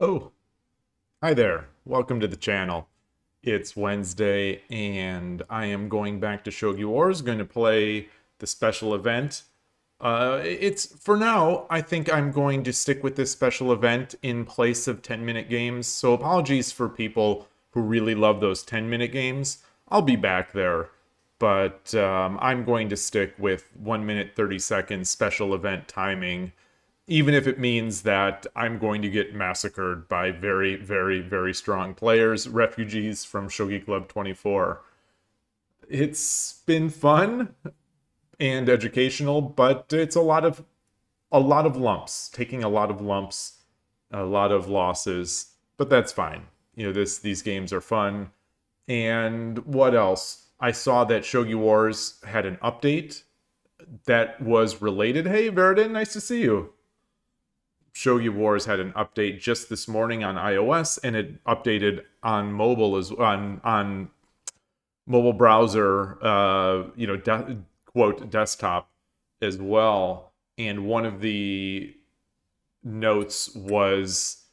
Oh, hi there. Welcome to the channel. It's Wednesday, and I am going back to Shogi Wars, going to play the special event. For now, I think I'm going to stick with this special event in place of 10-minute games, so apologies for people who really love those 10-minute games. I'll be back there, but I'm going to stick with 1 minute 30 seconds special event timing, even if it means that I'm going to get massacred by very, very, very strong players, refugees from Shogi Club 24. It's been fun and educational, but it's a lot of lumps, taking a lot of lumps, a lot of losses, but that's fine. You know, these games are fun. And what else? I saw that Shogi Wars had an update that was related. Hey, Verdin, nice to see you. Shogi Wars had an update just this morning on iOS, and it updated on mobile on mobile browser, quote desktop as well. And one of the notes was,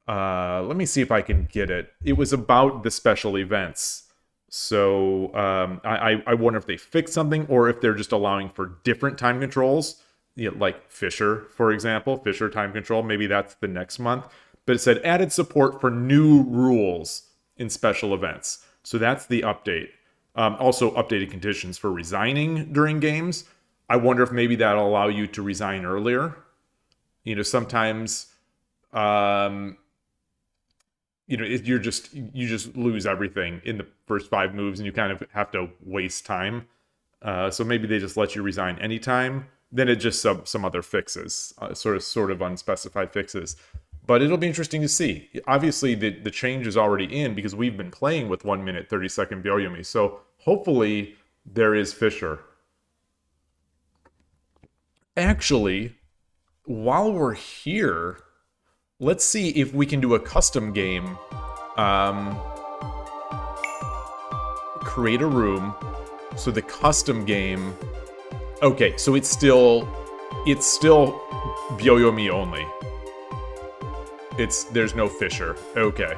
let me see if I can get it. It was about the special events. So I wonder if they fixed something or if they're just allowing for different time controls. You know, like Fisher, for example, Fisher time control, maybe that's the next month. But it said added support for new rules in special events. So that's the update. Also updated conditions for resigning during games. I wonder if maybe that'll allow you to resign earlier. You know, sometimes, you just lose everything in the first 5 moves and you kind of have to waste time. So maybe they just let you resign anytime. Then it just some other fixes, sort of unspecified fixes. But it'll be interesting to see. Obviously, the change is already in because we've been playing with 1 minute 30 second byoyomi. So hopefully there is Fisher. Actually, while we're here, let's see if we can do a custom game. Create a room. So the custom game. Okay, so it's still byoyomi only. There's no Fisher. Okay.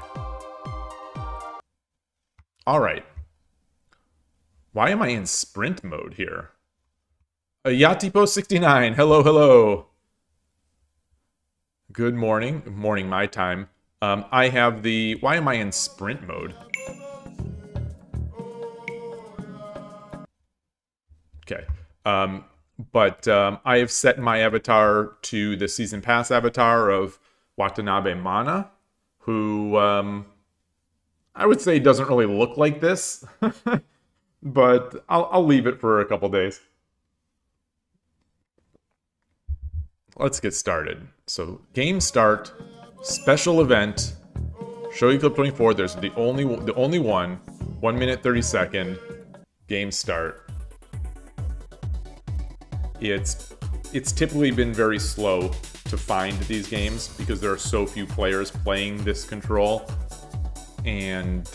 All right. Why am I in sprint mode here? Yatipo69. Hello, hello. Good morning. Morning my time. I have the... Why am I in sprint mode? Okay. But I have set my avatar to the Season Pass avatar of Watanabe Mana, who I would say doesn't really look like this, but I'll leave it for a couple days. Let's get started. So game start, special event, Shogi Club 24. There's the only one, 1 minute 30 second game start. It's typically been very slow to find these games because there are so few players playing this control. And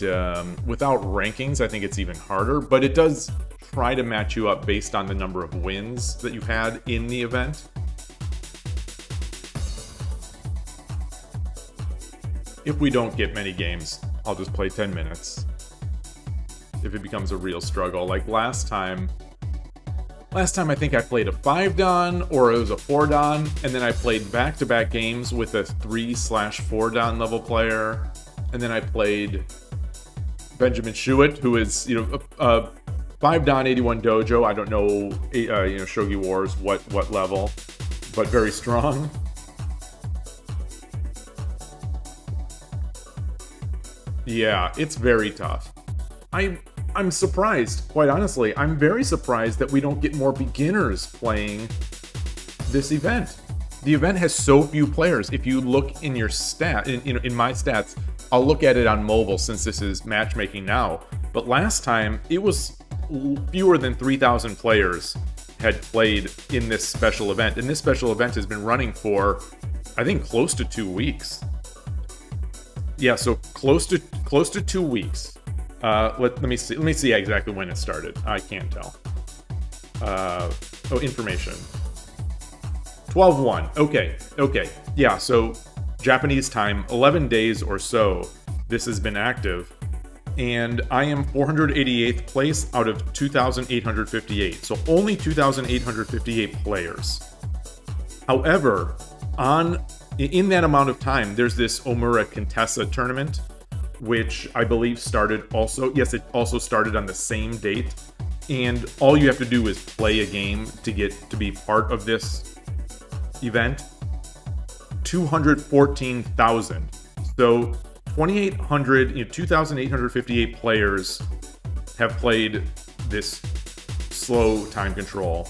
without rankings, I think it's even harder. But it does try to match you up based on the number of wins that you've had in the event. If we don't get many games, I'll just play 10 minutes. If it becomes a real struggle. Like last time I think I played a 5-dan or it was a 4-dan, and then I played back-to-back games with a 3/4-dan level player, and then I played Benjamin Shuitt, who is, you know, a 5-dan 81 dojo. I don't know, Shogi Wars what level, but very strong. Yeah, it's very tough. I'm surprised, quite honestly. I'm very surprised that we don't get more beginners playing this event. The event has so few players. If you look in your in my stats, I'll look at it on mobile since this is matchmaking now. But last time, it was fewer than 3,000 players had played in this special event. And this special event has been running for, I think, close to 2 weeks. Yeah, so close to 2 weeks. Let me see exactly when it started. I can't tell. Information. 12/1. Okay. Yeah, so Japanese time, 11 days or so, this has been active. And I am 488th place out of 2,858. So only 2,858 players. However, in that amount of time, there's this Omura Contessa tournament, which I believe started also. Yes, it also started on the same date. And all you have to do is play a game to get to be part of this event. 214,000. So 2,858 players have played this slow time control.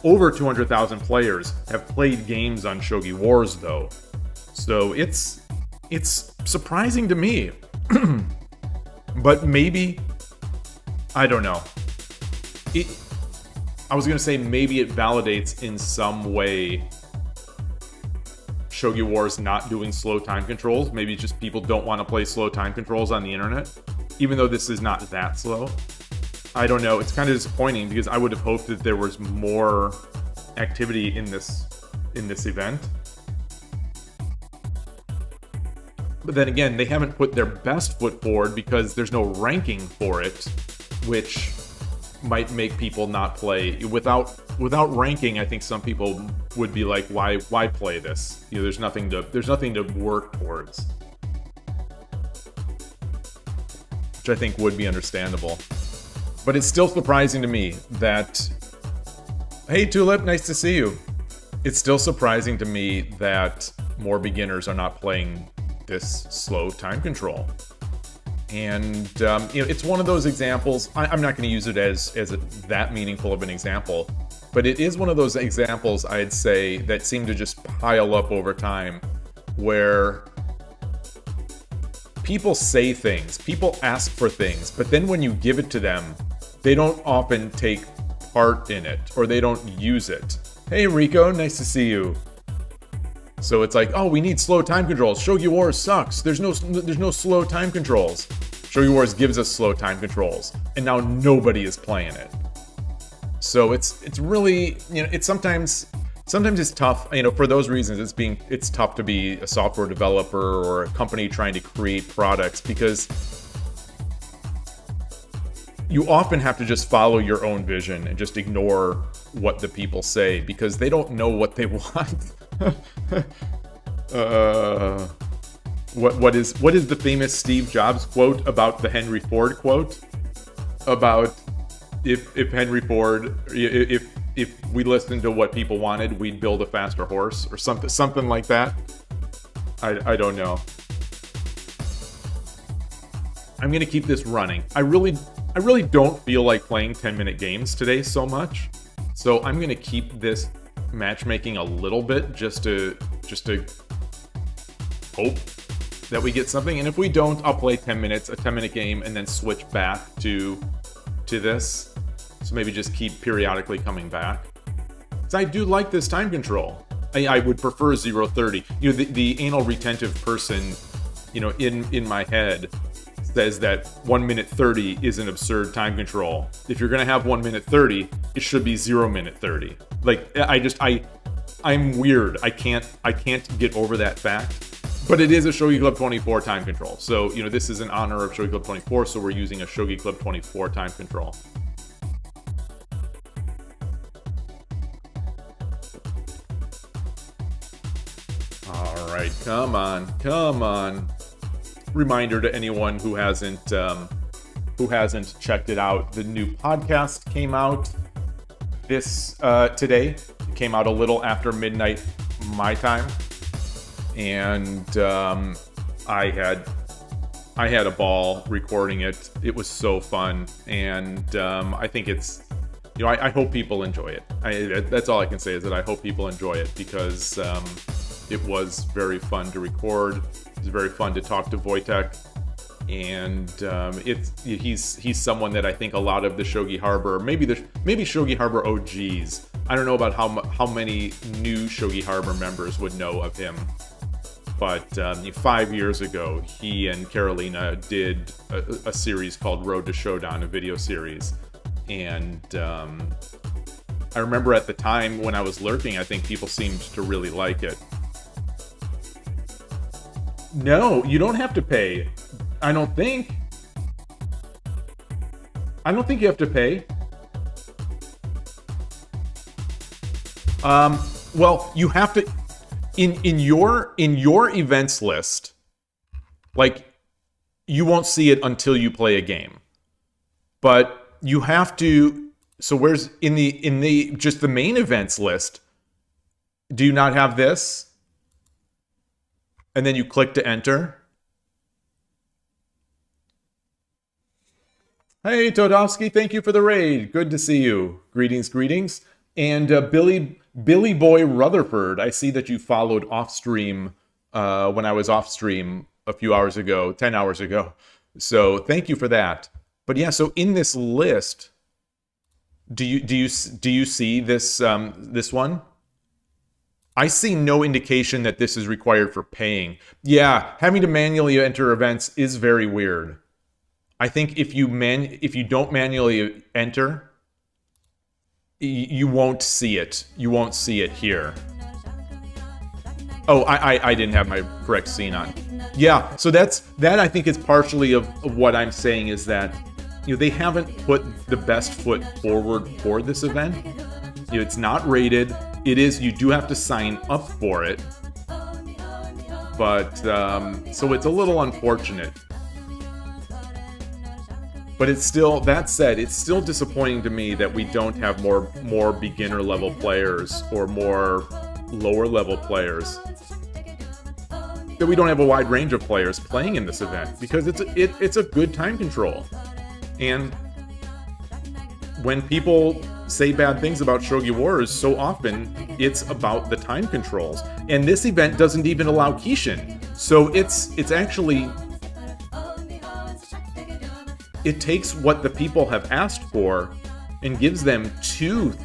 Over 200,000 players have played games on Shogi Wars, though. So it's surprising to me. But maybe, I don't know. I was going to say maybe it validates in some way Shogi Wars not doing slow time controls. Maybe just people don't want to play slow time controls on the internet, even though this is not that slow. I don't know. It's kind of disappointing because I would have hoped that there was more activity in this event. But then again, they haven't put their best foot forward because there's no ranking for it, which might make people not play. Without ranking, I think some people would be like, why play this? You know, there's nothing to work towards. Which I think would be understandable. But it's still surprising to me that, hey Tulip, nice to see you. It's still surprising to me that more beginners are not playing this slow time control. And it's one of those examples. I'm not going to use it as that meaningful of an example, but it is one of those examples, I'd say, that seem to just pile up over time, where people say things, people ask for things, but then when you give it to them, they don't often take part in it, or they don't use it. Hey Rico, nice to see you. So it's like, oh, we need slow time controls. Shogi Wars sucks. There's no slow time controls. Shogi Wars gives us slow time controls, and now nobody is playing it. So it's really, it's sometimes it's tough. For those reasons, it's tough to be a software developer or a company trying to create products, because you often have to just follow your own vision and just ignore what the people say, because they don't know what they want. What is the famous Steve Jobs quote about the Henry Ford quote? About if Henry Ford, if we listened to what people wanted, we'd build a faster horse, or something like that. I don't know. I'm gonna keep this running. I really don't feel like playing 10-minute games today so much, so I'm gonna keep this matchmaking a little bit just to hope that we get something. And if we don't, I'll play 10 minutes, a 10-minute game, and then switch back to this. So maybe just keep periodically coming back. So I do like this time control. I would prefer 0:30. The anal retentive person, in my head says that 1 minute 30 is an absurd time control. If you're gonna have 1 minute 30, it should be 0 minute 30. Like, I'm weird. I can't get over that fact. But it is a Shogi Club 24 time control. So, this is in honor of Shogi Club 24, so we're using a Shogi Club 24 time control. All right, come on. Reminder to anyone who hasn't checked it out, the new podcast came out today. It came out a little after midnight my time, and I had a ball recording it. It was so fun, and I think it's, I hope people enjoy it. That's all I can say, is that I hope people enjoy it, because it was very fun to record. It was very fun to talk to Wojtek, and he's someone that I think a lot of the Shogi Harbor, maybe Shogi Harbor OGs, I don't know about how many new Shogi Harbor members would know of him, but 5 years ago, he and Carolina did a series called Road to Showdown, a video series, and I remember at the time when I was lurking, I think people seemed to really like it. No, you don't have to pay. I don't think. I don't think you have to pay. Well, you have to in your events list. Like, you won't see it until you play a game. But you have to. So where's in the just the main events list? Do you not have this? And then you click to enter. Hey, Todovsky, thank you for the raid. Good to see you. Greetings, greetings. And Billy Boy Rutherford, I see that you followed off stream when I was off stream a few hours ago, 10 hours ago. So thank you for that. But yeah, so in this list, do you see this this one? I see no indication that this is required for paying. Yeah, having to manually enter events is very weird. I think if you don't manually enter, you won't see it. You won't see it here. Oh, I didn't have my correct scene on. Yeah, so that I think is partially of what I'm saying is that, you know, they haven't put the best foot forward for this event. You know, it's not rated. It is, you do have to sign up for it. But, so it's a little unfortunate. But it's still, that said, it's still disappointing to me that we don't have more beginner level players or more lower level players. That we don't have a wide range of players playing in this event, because it's a good time control. And when people say bad things about Shogi Wars, so often it's about the time controls. And this event doesn't even allow Kishin. So it's actually, it takes what the people have asked for and gives them two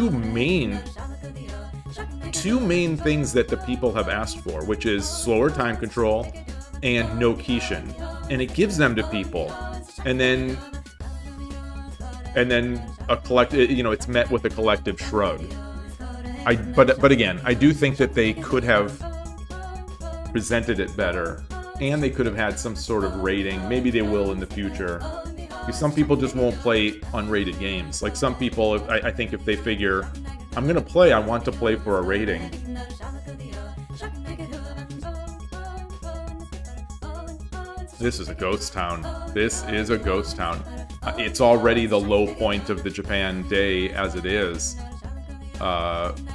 main things that the people have asked for, which is slower time control and no Kishin. And it gives them to people. And then a collective, you know, it's met with a collective shrug. But again, I do think that they could have presented it better, and they could have had some sort of rating. Maybe they will in the future. Because some people just won't play unrated games. Like some people, I think if they figure, I'm gonna play, I want to play for a rating. This is a ghost town. This is a ghost town. It's already the low point of the Japan day as it is.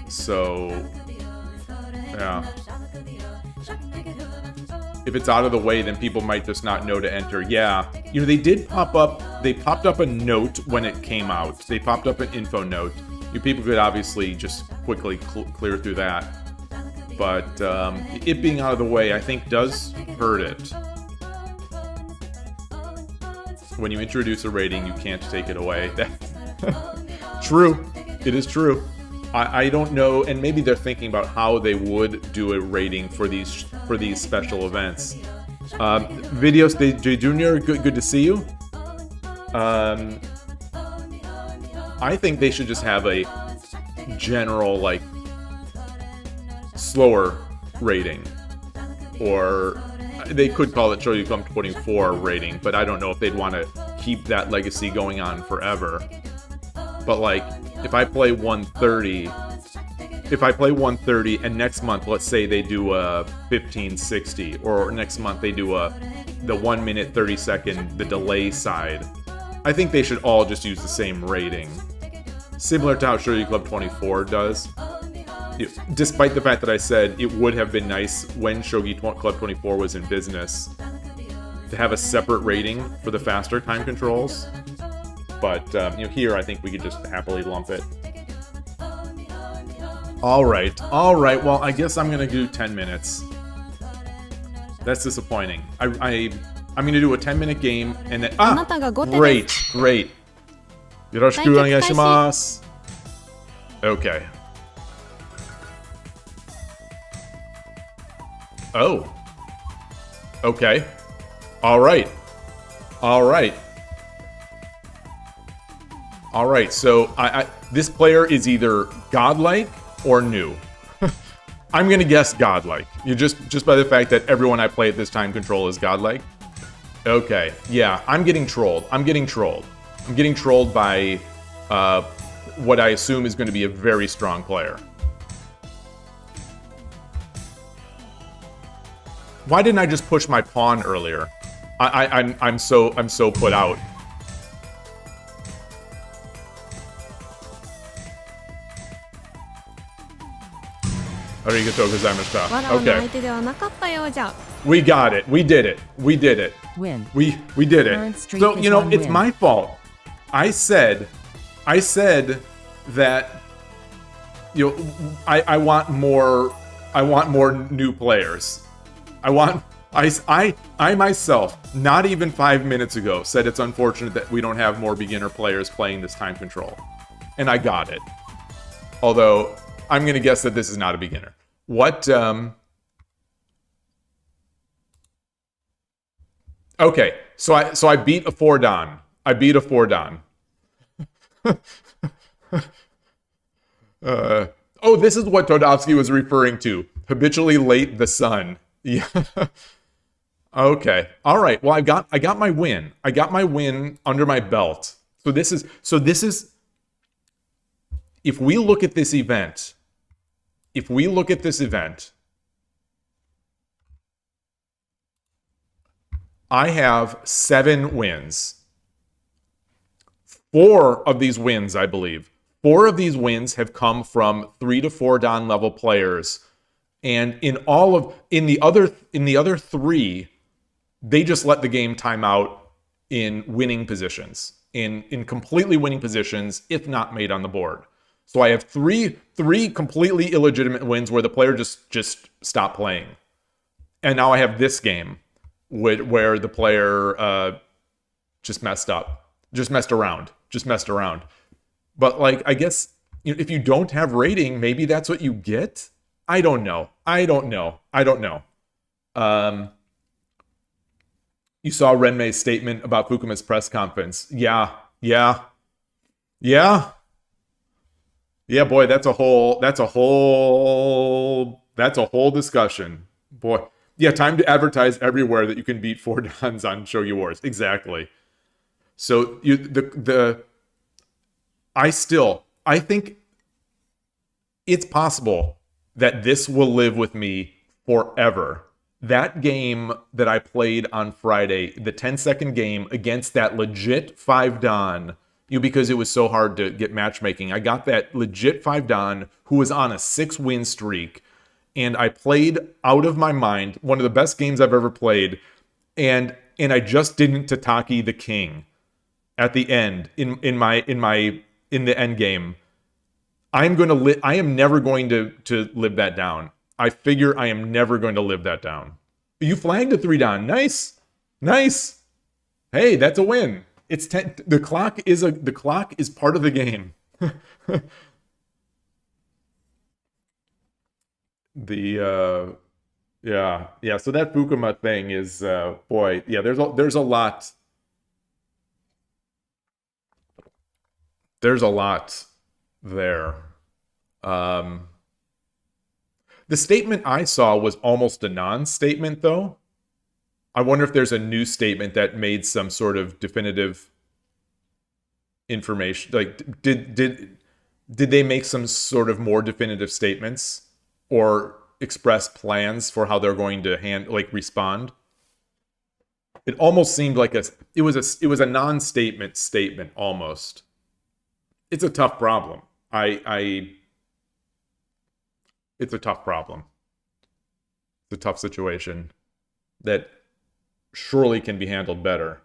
So, yeah. If it's out of the way, then people might just not know to enter. Yeah. You know, they popped up a note when it came out. They popped up an info note. You people could obviously just quickly clear through that. But it being out of the way, I think, does hurt it. When you introduce a rating, you can't take it away. True. It is true. I don't know, and maybe they're thinking about how they would do a rating for these special events. Videos de Junior, good to see you. I think they should just have a general, like, slower rating, or they could call it Shogi Club 24 rating, but I don't know if they'd want to keep that legacy going on forever. But like, if I play 130, and next month, let's say they do a 1560, or next month they do the 1 minute 30 second, the delay side, I think they should all just use the same rating. Similar to how Shogi Club 24 does. Despite the fact that I said it would have been nice when Shogi Club 24 was in business to have a separate rating for the faster time controls. But, you know, here I think we could just happily lump it. Alright, well, I guess I'm gonna do 10 minutes. That's disappointing. I'm gonna do a 10-minute game, and then... great. Yoroshiku onegaishimasu. Okay. Oh. Okay. Alright, so this player is either godlike or new. I'm gonna guess godlike. You just by the fact that everyone I play at this time control is godlike. Okay, yeah, I'm getting trolled. I'm getting trolled. I'm getting trolled by what I assume is going to be a very strong player. Why didn't I just push my pawn earlier? I'm so put out. Arigato gozaimashita. Okay. We got it. We did it. We did it. Win. We did it. So, you know, it's my fault. I said that, you know, I want more new players. I myself, not even 5 minutes ago, said it's unfortunate that we don't have more beginner players playing this time control. And I got it. Although, I'm going to guess that this is not a beginner. What, okay, so I beat a 4-dan. I beat a 4-dan. Oh, this is what Todovsky was referring to. Habitually late the sun. Yeah. Okay. All right. Well, I got my win. I got my win under my belt. So this is if we look at this event, I have 7 wins. 4 of these wins, I believe. 4 of these wins have come from 3 to 4 Dan level players. And in the other 3, they just let the game time out in winning positions. In completely winning positions, if not made on the board. So I have three completely illegitimate wins where the player just stopped playing. And now I have this game where the player just messed up. Just messed around. But like, I guess, you know, if you don't have rating, maybe that's what you get? I don't know. You saw Renmei's statement about Fukuma's press conference. Yeah, boy, that's a whole discussion. Boy. Yeah, time to advertise everywhere that you can beat 4 Dans on Shogi Wars. Exactly. So I think it's possible that this will live with me forever. That game that I played on Friday, the 10-second game against that legit 5-Dan, because it was so hard to get matchmaking, I got that legit 5-Dan who was on a 6-win streak, and I played out of my mind, one of the best games I've ever played, and I just didn't Tataki the king at the end in the end game. I am never going to live that down. I figure I am never going to live that down. You flagged a 3-Dan. Nice. Hey, that's a win. It's 10. The clock is part of the game. Yeah. So that Fukuma thing is boy. Yeah. There's a lot. There's a lot there. The statement I saw was almost a non-statement, though. I wonder if there's a new statement that made some sort of definitive information. Like, did they make some sort of more definitive statements or express plans for how they're going to respond? It almost seemed like it was a non-statement statement almost. It's a tough problem. It's a tough problem. It's a tough situation that surely can be handled better.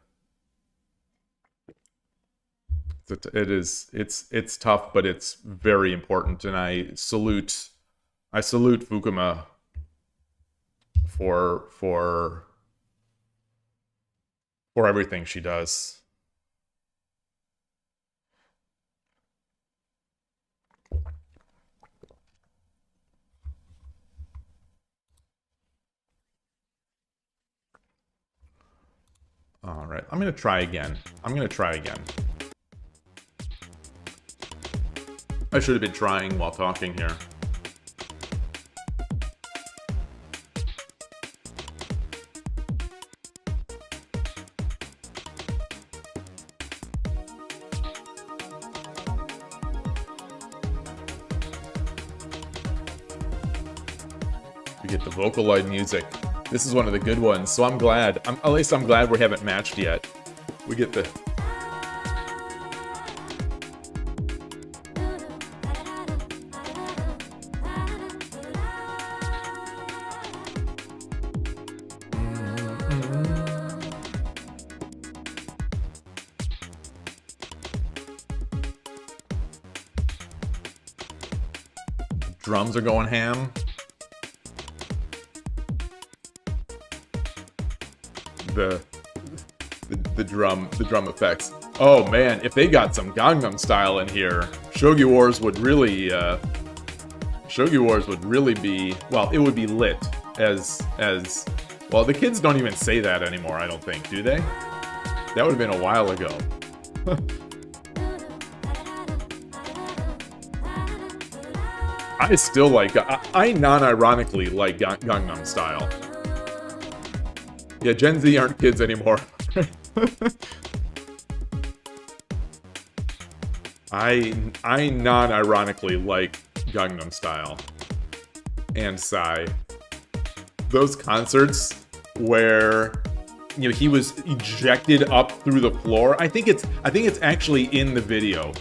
It's tough, but it's very important, and I salute Fukuma for everything she does. All right, I'm going to try again. I should have been trying while talking here. We get the Vocaloid music. This is one of the good ones, so I'm glad. At least I'm glad we haven't matched yet. We get the... Drums are going ham. The drum effects. Oh man, if they got some Gangnam Style in here, Shogi Wars would really be, well, it would be lit as well. The kids don't even say that anymore, I don't think, do they? That would have been a while ago. I still like, I non-ironically like Gangnam Style. Yeah, Gen Z aren't kids anymore. I non-ironically like Gangnam Style and Psy. Those concerts where, you know, he was ejected up through the floor. I think it's actually in the video.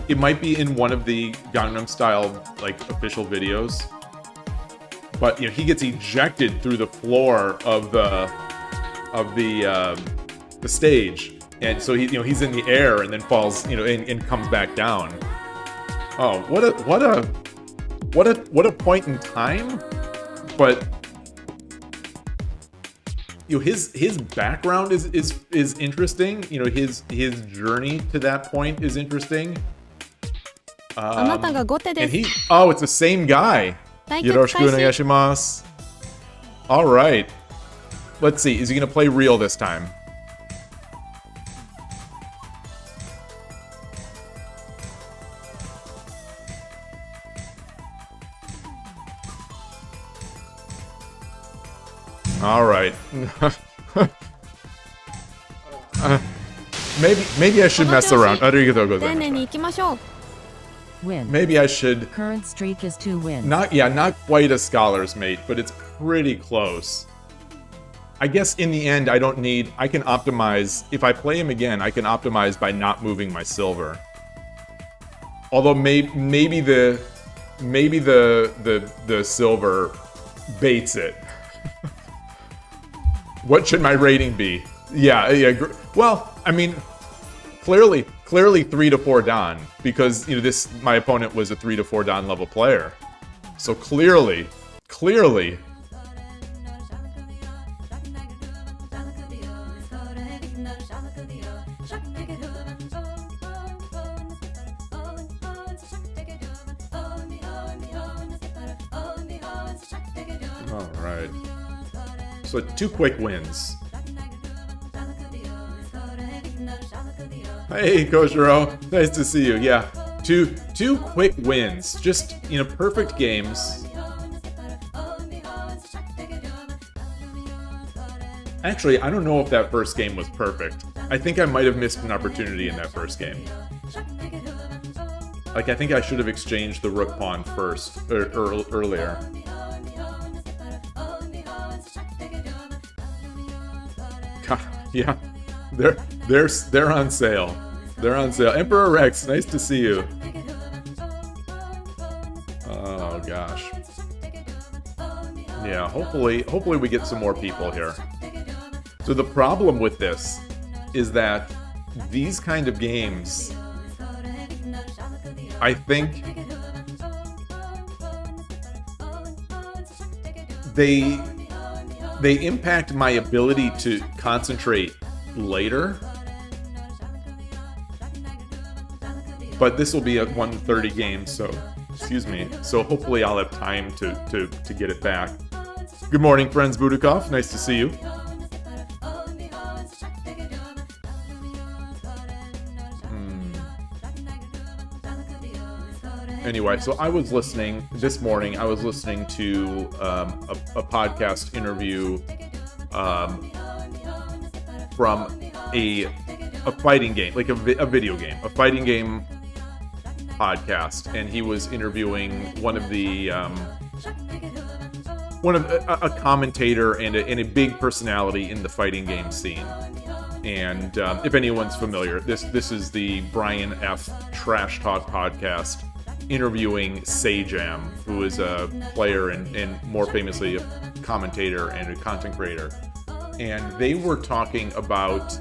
It might be in one of the Gangnam Style like official videos, but you know, he gets ejected through the floor of the stage, and so he, you know, he's in the air and then falls, you know, and comes back down. Oh, what a point in time! But you know, his background is interesting. You know, his journey to that point is interesting. And he, oh, it's the same guy. Yoroshiku onegaishimasu. All right. Let's see. Is he gonna play real this time? All right. Maybe I should mess around. Arigatou gozaimasu. Win. Maybe I should. Current streak is 2 wins. Not quite a scholar's mate, but it's pretty close. I guess in the end, I can optimize. If I play him again, I can optimize by not moving my silver. Although maybe the silver baits it. What should my rating be? Yeah. Well, I mean, clearly 3 to 4 Dan, because you know my opponent was a 3 to 4 Dan level player. So clearly. All right. So 2 quick wins. Hey, Koshiro. Nice to see you. Yeah, two quick wins. Just, you know, perfect games. Actually, I don't know if that first game was perfect. I think I might have missed an opportunity in that first game. Like, I think I should have exchanged the rook pawn first, or earlier. God, yeah. They're on sale. They're on sale. Emperor Rex, nice to see you. Oh gosh. Yeah, hopefully we get some more people here. So the problem with this is that these kind of games, I think they impact my ability to concentrate later, but this will be a 1:30 game, so excuse me. So hopefully I'll have time to get it back. Good morning, friends. Budukov, nice to see you. Anyway, so I was listening this morning. I was listening to a podcast interview from a fighting game, like a video game, a fighting game podcast, and he was interviewing one of the a commentator and a big personality in the fighting game scene. And if anyone's familiar, this is the Brian F. Trash Talk podcast interviewing Sajam, who is a player and more famously a commentator and a content creator. And they were talking about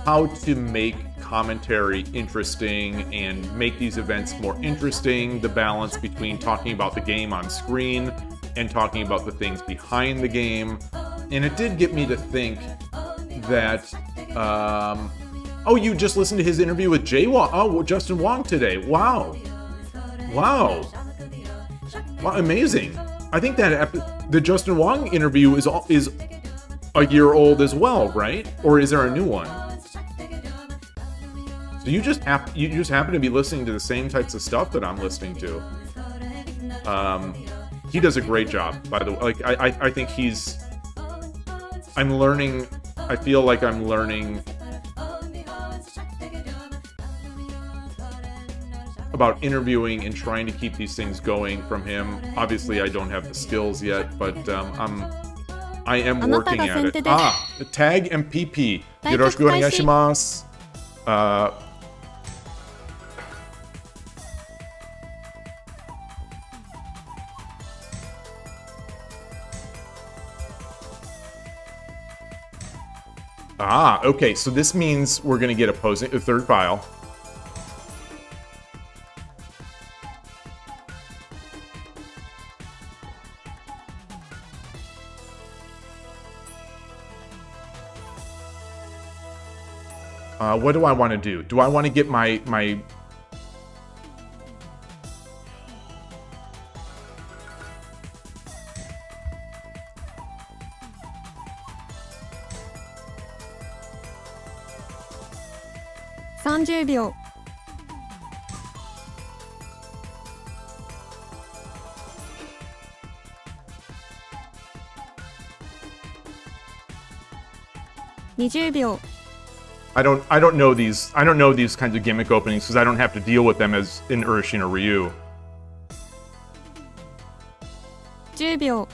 how to make commentary interesting and make these events more interesting, the balance between talking about the game on screen and talking about the things behind the game. And it did get me to think that oh, you just listened to his interview with Justin Wong today. Wow, amazing. I think that the Justin Wong interview is a year old as well, right? Or is there a new one? So you just happen to be listening to the same types of stuff that I'm listening to. He does a great job, by the way. Like I think I'm learning. I feel like I'm learning about interviewing and trying to keep these things going from him. Obviously, I don't have the skills yet, but I am working at it. Tag MPP. Yoroshiku onegaishimasu. Okay, so this means we're going to get a third file. What do I want to do? Do I want to get my... I don't know these kinds of gimmick openings because I don't have to deal with them as in Urshin or Ryu. 10秒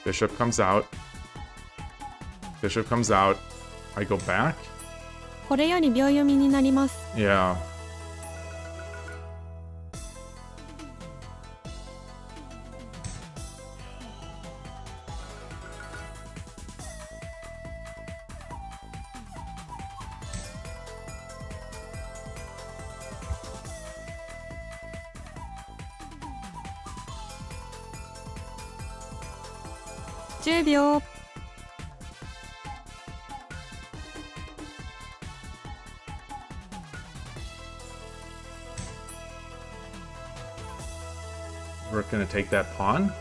Bishop comes out. Bishop comes out. I go back? これより秒読みになります Yeah. ...10秒 We're gonna take that pawn.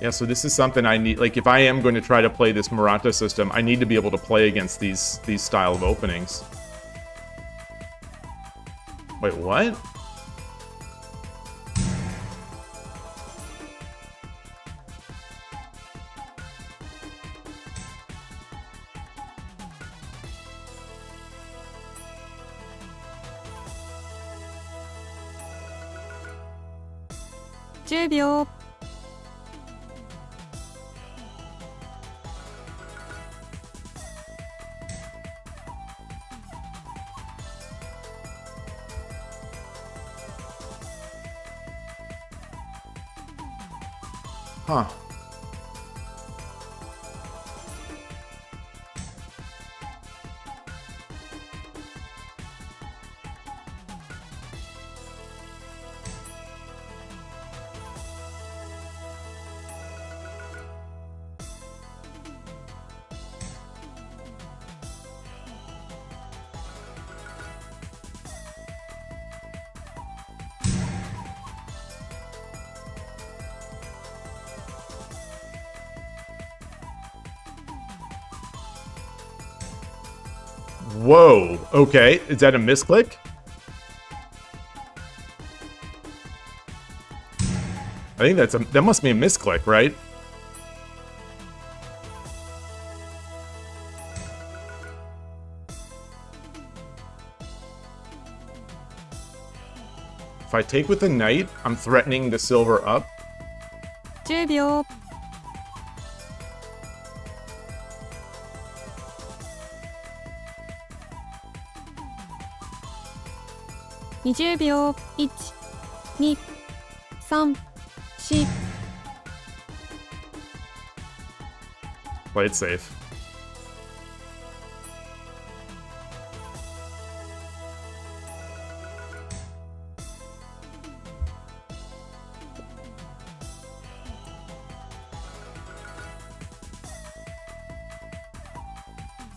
Yeah, so this is something I need. Like, if I am going to try to play this Murata system, I need to be able to play against these style of openings. Wait, what? ...10秒 Huh. Whoa. Okay. Is that a misclick? I think that must be a misclick, right? If I take with the knight, I'm threatening the silver up. 10秒 20秒 1、2、3、4 Play it safe.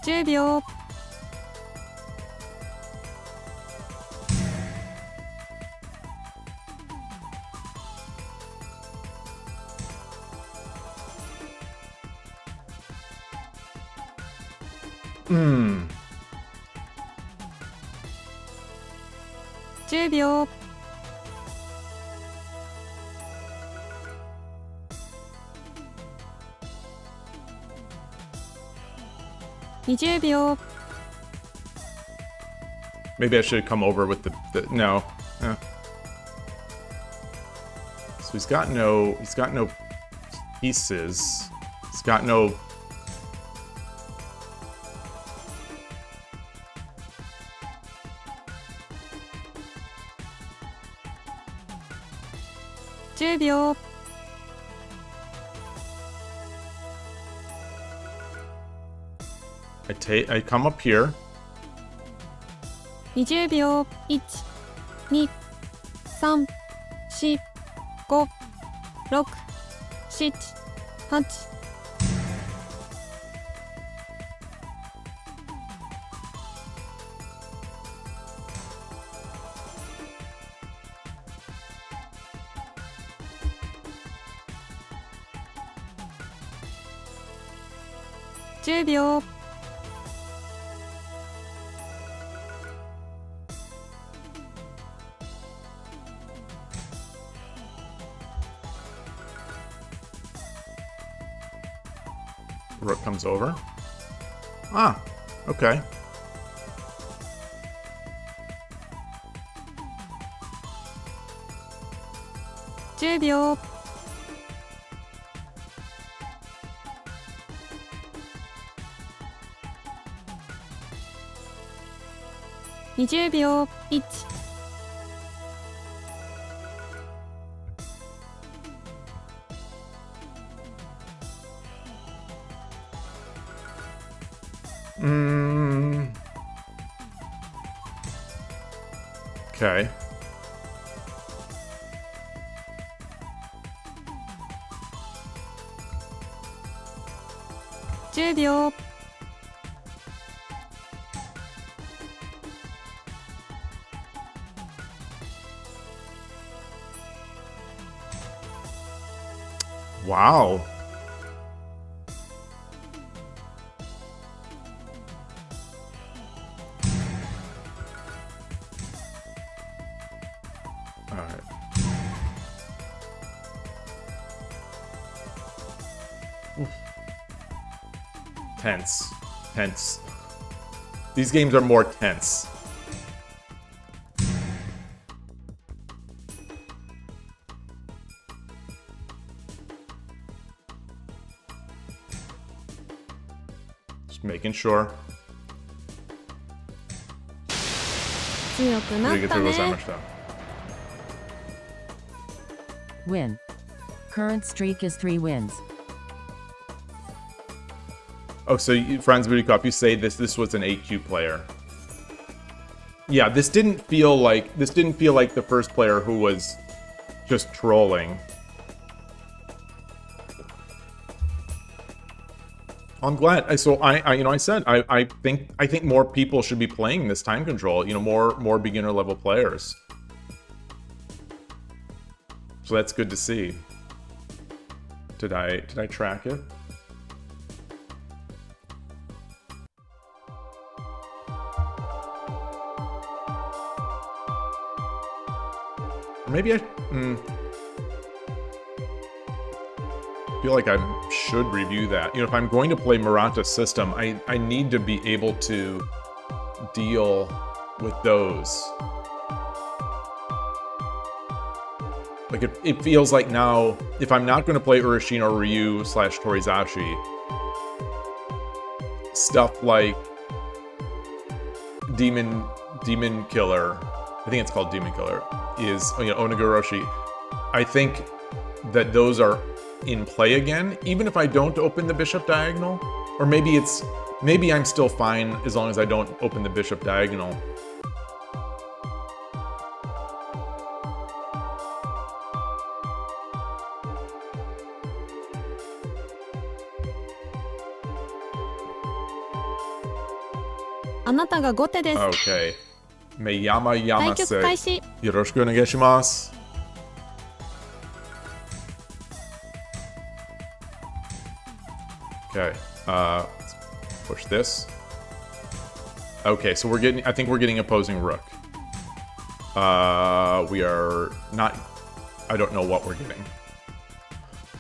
,10 秒 10秒 20秒 Maybe I should have come over with the no. So he's got no pieces. He's got no.10秒 I come up here. 20秒 1、2、3、4、5、6、7、8 10秒 Rook comes over. Ah, okay.10秒 20秒 1、Okay.10秒 Wow. All right. Oof. Tense. Tense. These games are more tense. Just making sure. 強くな We っ get た through those ね damage though. Win. Current streak is 3 wins. Oh, so Franz Booty Cup, you say this was an 8Q player. Yeah, this didn't feel like the first player who was just trolling. I'm glad. I think more people should be playing this time control. You know, more beginner level players. So that's good to see. Did I track it? maybe I feel like I should review that. You know, if I'm going to play Murata's system, I need to be able to deal with those. Like, it feels like now, if I'm not going to play Urashino Ryu / Torizashi, stuff like Demon Killer, I think it's called Demon Killer, is, you know, Onigoroshi. I think that those are in play again, even if I don't open the bishop diagonal. Or maybe I'm still fine as long as I don't open the bishop diagonal. Okay. Meyama Yamase. Yoroshiku onegai shimasu. Okay. Let's push this. Okay, so I think we're getting opposing rook. We are not, I don't know what we're getting.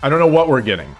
I don't know what we're getting.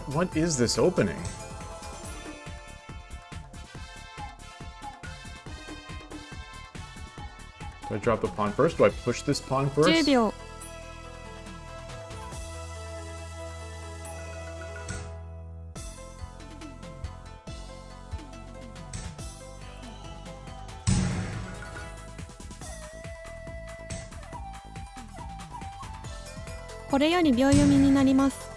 What is this opening? Do I drop the pawn first? Do I push this pawn first? 10秒 これより秒読みになります。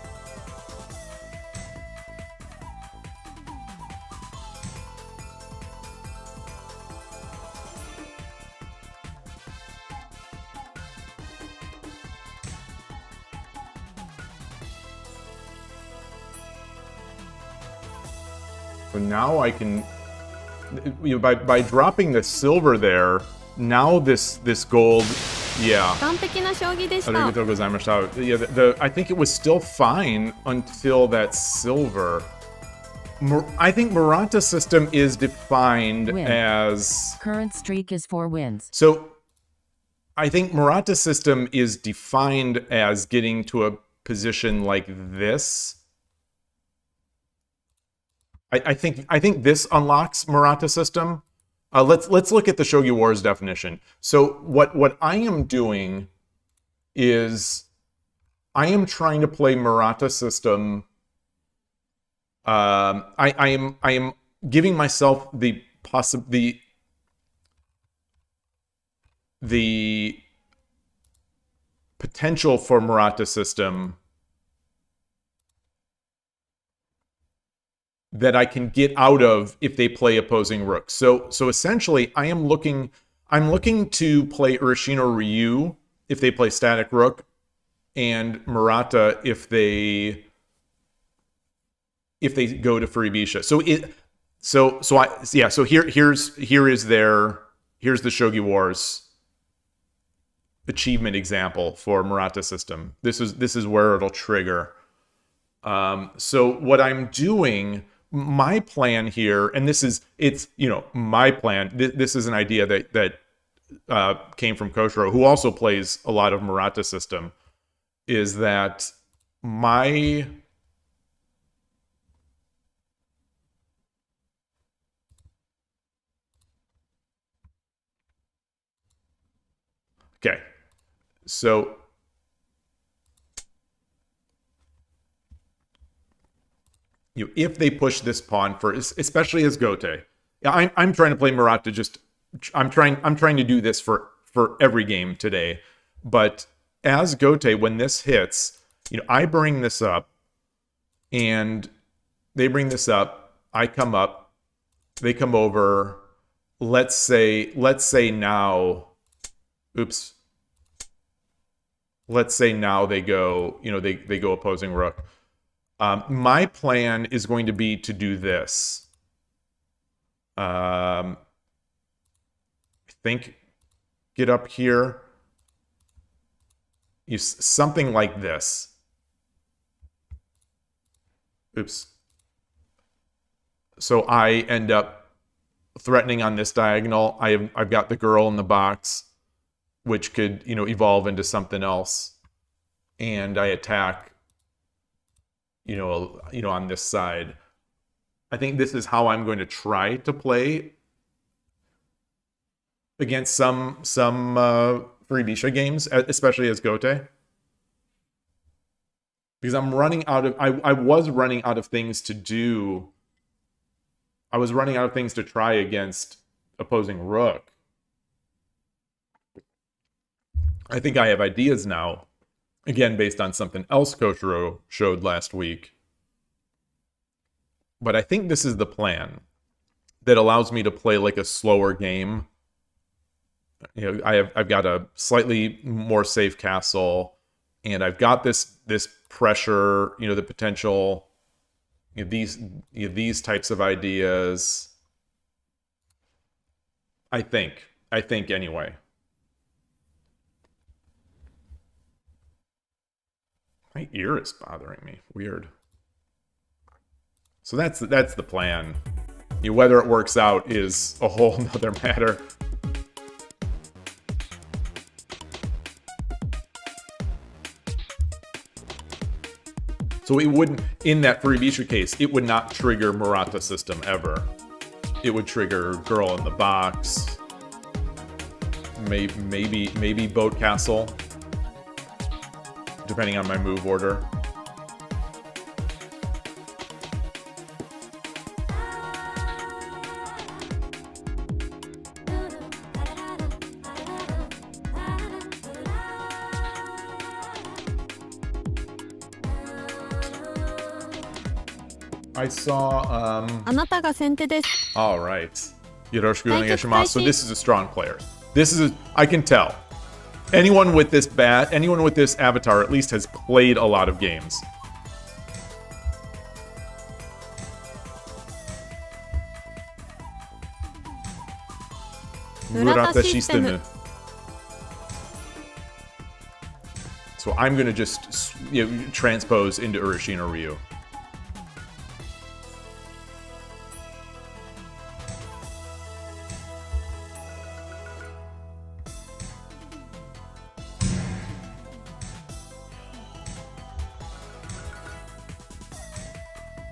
So now I can, you know, by dropping the silver there, now this gold, yeah. 完璧な将棋でした。 Arigatou gozaimashita. Yeah, I think it was still fine until that silver. I think Murata's system is defined Win. as... Current streak is 4 wins. So, I think Murata's system is defined as getting to a position like this. I think this unlocks Murata's system. Let's look at the Shogi Wars definition. So what I am doing is I am trying to play Murata's system. I am giving myself the potential for Murata's system that I can get out of if they play opposing rooks. So essentially, I'm looking to play Urashino Ryu if they play static rook, and Murata if they go to Furibisha. Here's the Shogi Wars achievement example for Murata system. This is where it'll trigger. So what I'm doing, my plan here, and it's my plan. This is an idea that came from Koshiro, who also plays a lot of Murata system, is that my So if they push this pawn for, especially as Gote, I'm trying to play Murata. I'm trying to do this for every game today. But as Gote, when this hits, I bring this up, and they bring this up. I come up, they come over. Let's say now, oops. Let's say now they go, they go opposing rook. My plan is going to be to do this. I think get up here. Something like this. Oops. So I end up threatening on this diagonal. I've got the girl in the box, which could, evolve into something else. And I attack, on this side. I think this is how I'm going to try to play against some Freebisha games, especially as Gote. Because I'm running out of, I was running out of things to do. I was running out of things to try against opposing rook. I think I have ideas now, again, based on something else Koshiro showed last week. But I think this is the plan that allows me to play like a slower game. I've got a slightly more safe castle, and I've got this pressure, the potential, these types of ideas. I think anyway. My ear is bothering me. Weird. So that's the plan. Whether it works out is a whole nother matter. So it wouldn't, in that Freebisha case, it would not trigger Murata system ever. It would trigger girl in the box. Maybe boat castle, depending on my move order. I saw, あなたが先手です。 all right. Yoroshiku onegaishimasu. So this is a strong player. I can tell. Anyone with this avatar at least has played a lot of games. Murata system. So I'm gonna just transpose into Urashino Ryu.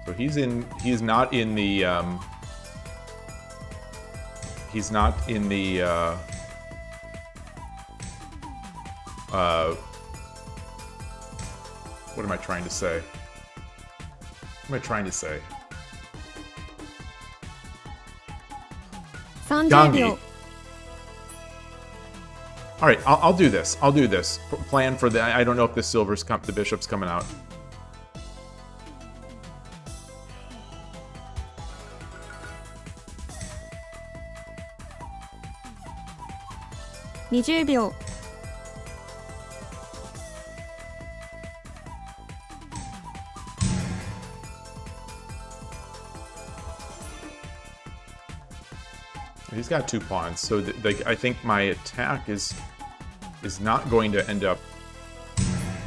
So he's not in the what am I trying to say? What am I trying to say? 30 Gangi. 秒。 All right, I'll do this. I'll do this. Plan for the. I don't know if the bishop's coming out.20秒。 He's got 2 pawns, so I think my attack is not going to end up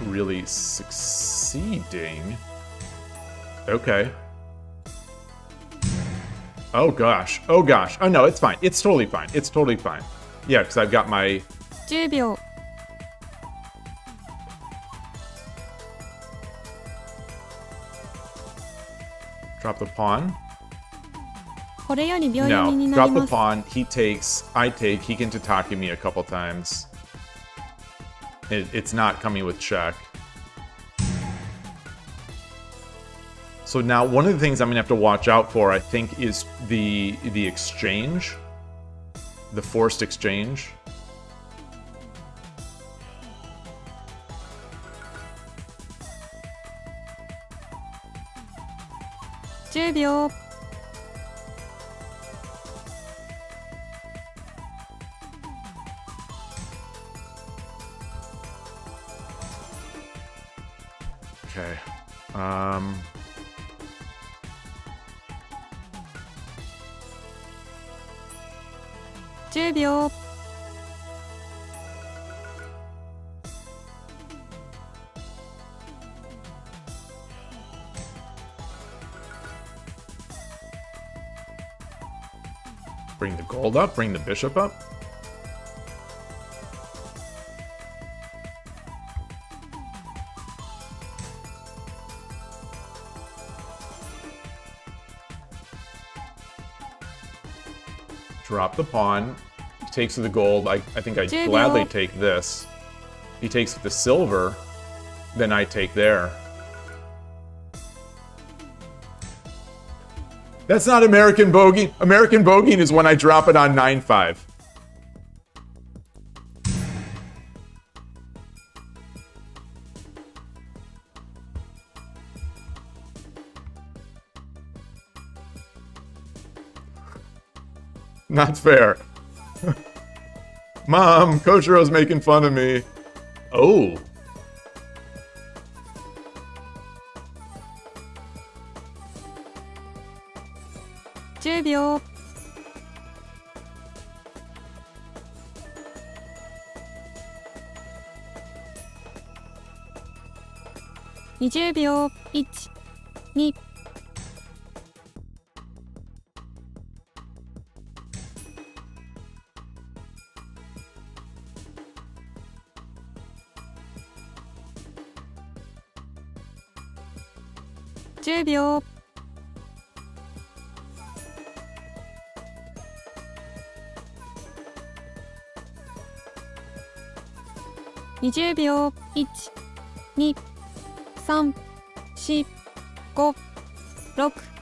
really succeeding. Okay. Oh gosh. Oh gosh. Oh no, it's fine. It's totally fine. It's totally fine. Yeah, because I've got my... 10秒。 Drop the pawn. これより秒 No, 読みにな drop り the ます。 pawn. He takes, I take. He can tataki me a couple times. It's not coming with check. So now one of the things I'm gonna have to watch out for, I think, is the exchange, the forced exchange.秒 Okay. 10秒 Bring the gold up, bring the bishop up. Drop the pawn. He takes the gold. I think I'd gladly take this. He takes the silver, then I take there. That's not American bogey. American bogeying is when I drop it on 9-5. Not fair. Mom, Koshiro's making fun of me. Oh. $20 秒 1、2 10秒 20秒 1、2 3、4、5、6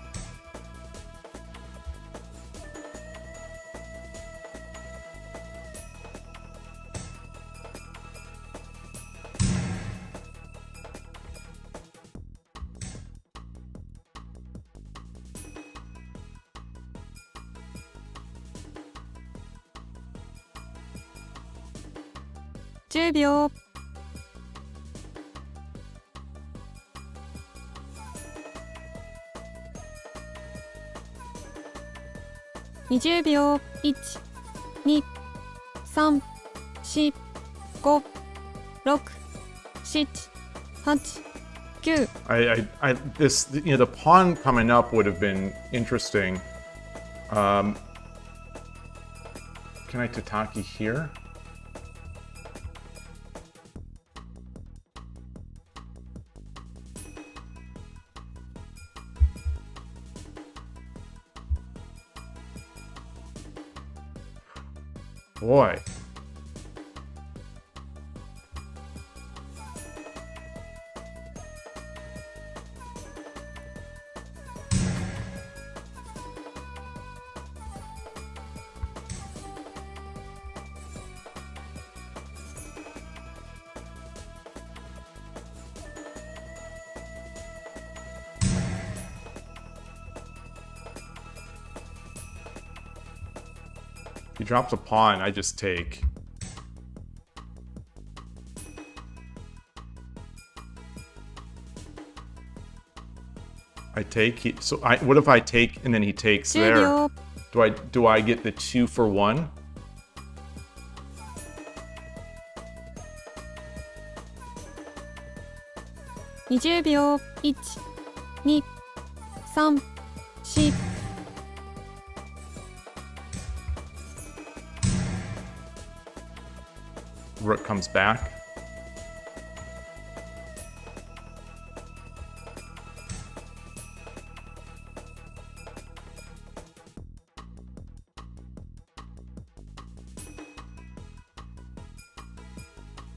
10秒 20秒 1、2、3、4、5、6、7、8、9 this, you know, the pawn coming up would have been interesting. Can I tataki here? Boy. He drops a pawn, I just take. I take, so what if I take and then he takes there? Do I get the 2 for 1? $20 秒 1、2、3、4 Rook comes back.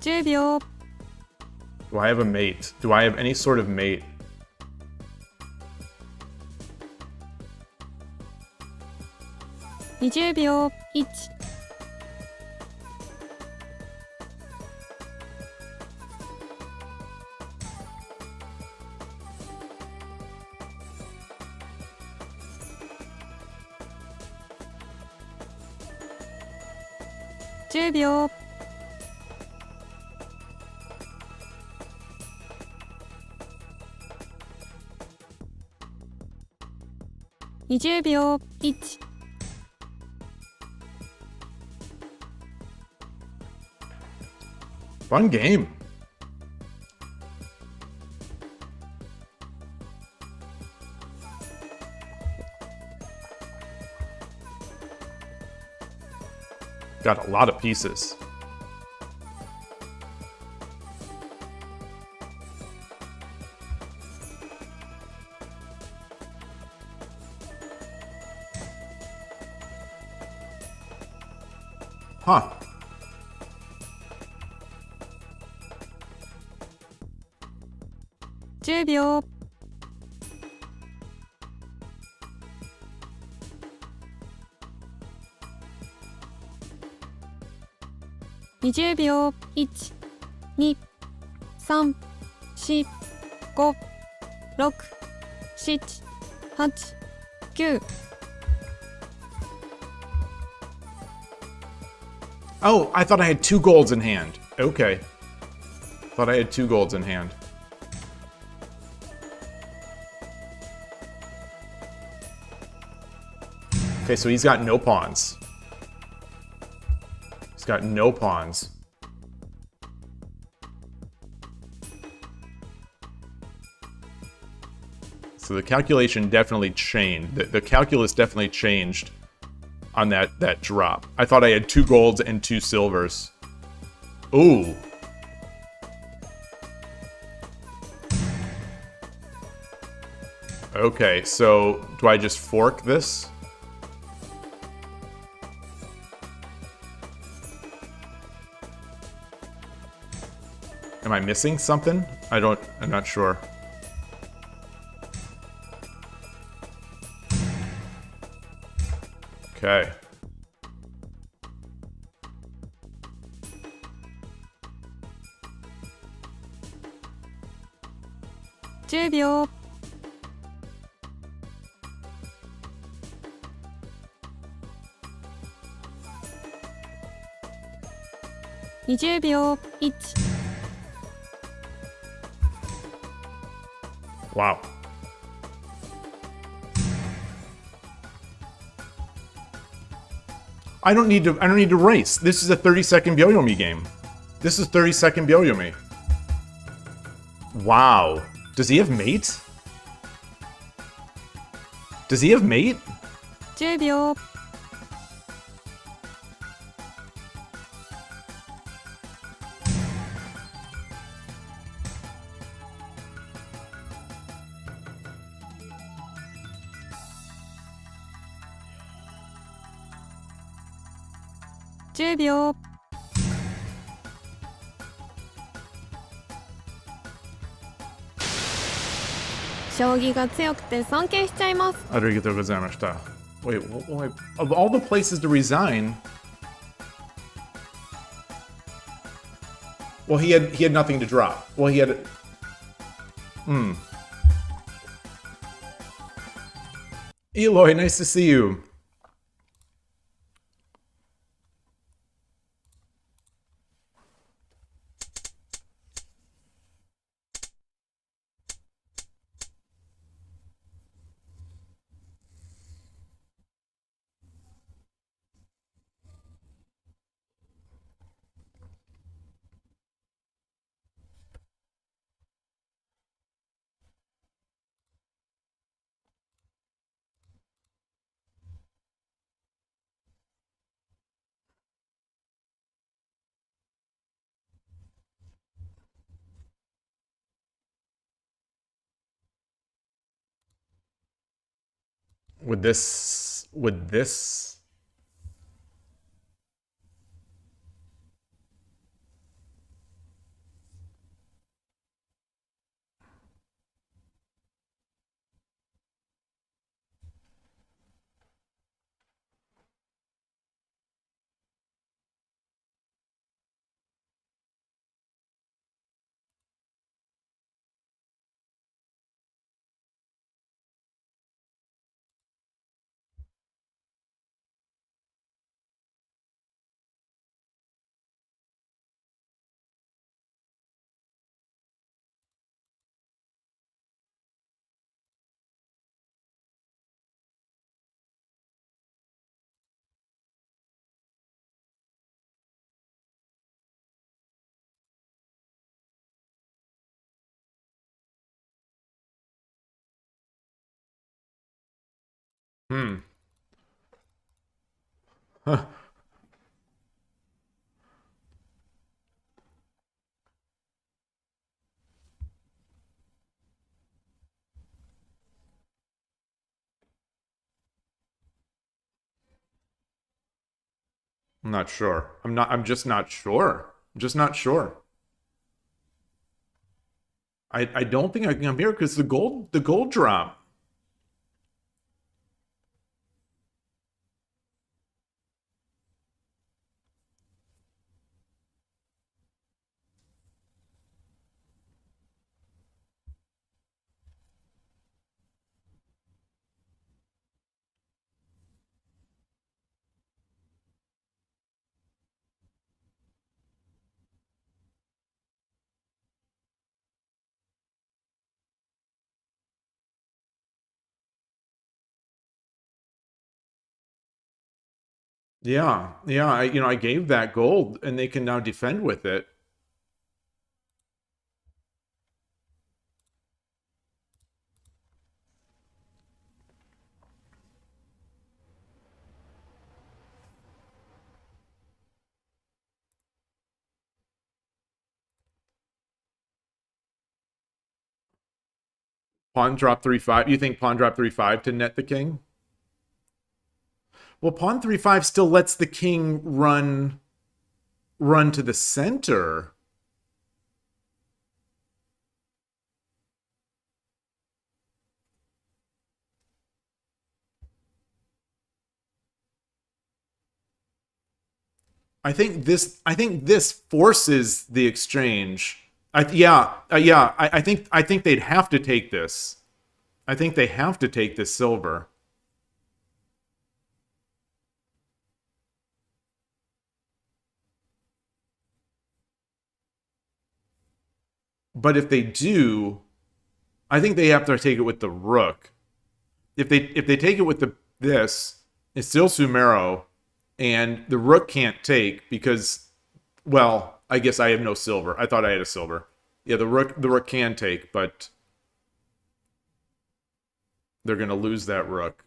10秒 Do I have a mate? Do I have any sort of mate? 20秒 1 10秒 20秒 1 Fun game. Got a lot of pieces. Huh.10秒 20秒 1 2 3 4 5 6 7 8 9 Oh, I thought I had 2 golds in hand. Okay. Thought I had 2 golds in hand. Okay, so he's got no pawns. He's got no pawns. So the calculation definitely changed. The calculus definitely changed on that drop. I thought I had 2 golds and 2 silvers. Ooh. Okay, so do I just fork this? Am I missing something? I'm not sure. Okay.10秒 20秒 1 Wow. I don't need to race. This is a 30-second byoyomi game. This is 30-second byoyomi. Wow. Does he have mate? Does he have mate? 10秒 10秒 将棋が強くて尊敬しちゃいます Arigatou gozaimashita. Wait, wait, of all the places to resign. Well, he had nothing to drop. Well, he had. Yloigh, nice to see you. Would this. Hmm. Huh. I'm not sure. I'm just not sure. I'm just not sure. I don't think I can come here because the gold drop. Yeah, yeah. I gave that gold, and they can now defend with it. Pawn drop 3/5. You think pawn drop 3/5 to net the king? Well, pawn 3/5 still lets the king run to the center. I think this forces the exchange. I think they'd have to take this. I think they have to take this silver. But if they do, I think they have to take it with the rook. If they take it with this, it's still Sumero, and the rook can't take because, well, I guess I have no silver. I thought I had a silver. Yeah, the rook can take, but they're gonna lose that rook.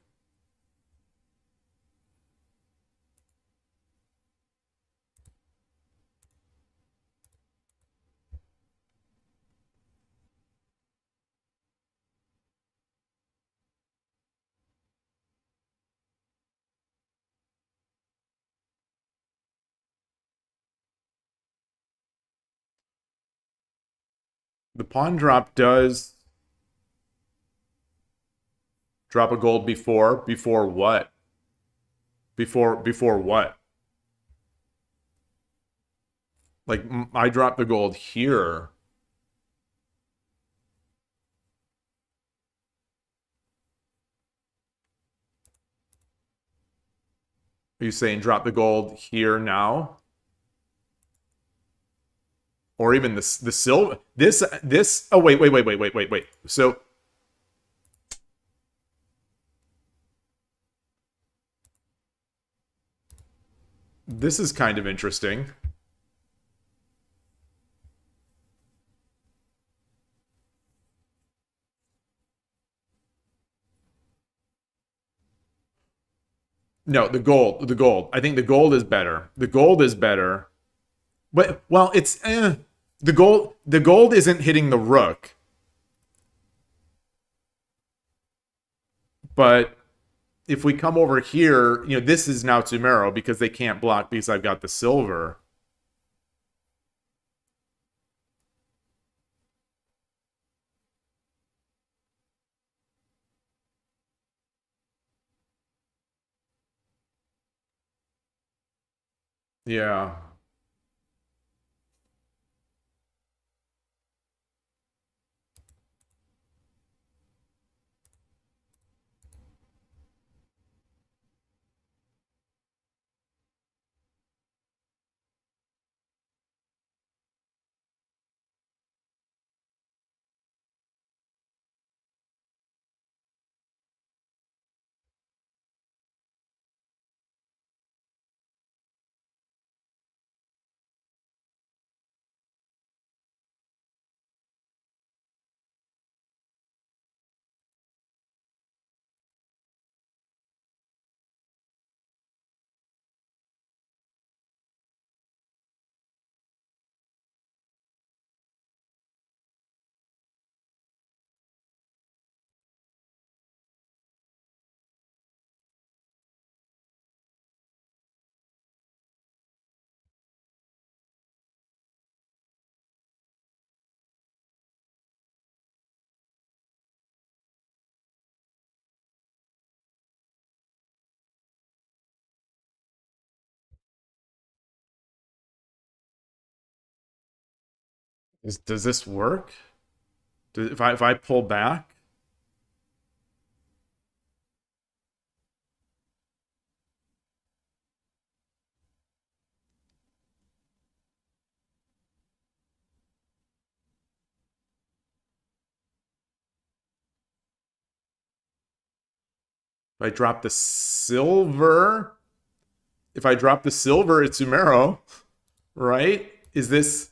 The pawn drop does drop a gold before what? Before what? Like I dropped the gold here. Are you saying drop the gold here now? Or even the silver this oh wait. So this is kind of interesting. No, the gold. I think the gold is better. The gold is better. But well, it's the gold isn't hitting the rook. But if we come over here, this is now Tumero because they can't block because I've got the silver. Yeah. Does this work? If I pull back? If I drop the silver, it's Umero, right? Is this...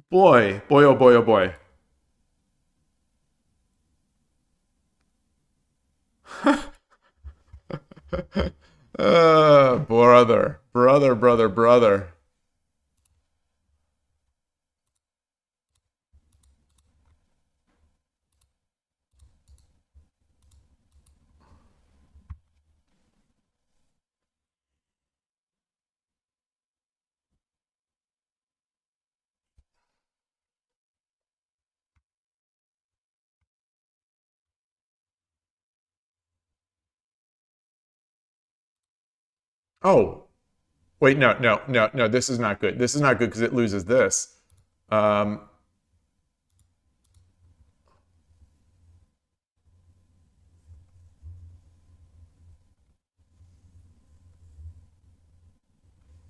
Boy, oh boy, oh boy. Brother. Oh, wait, no, this is not good. This is not good because it loses this.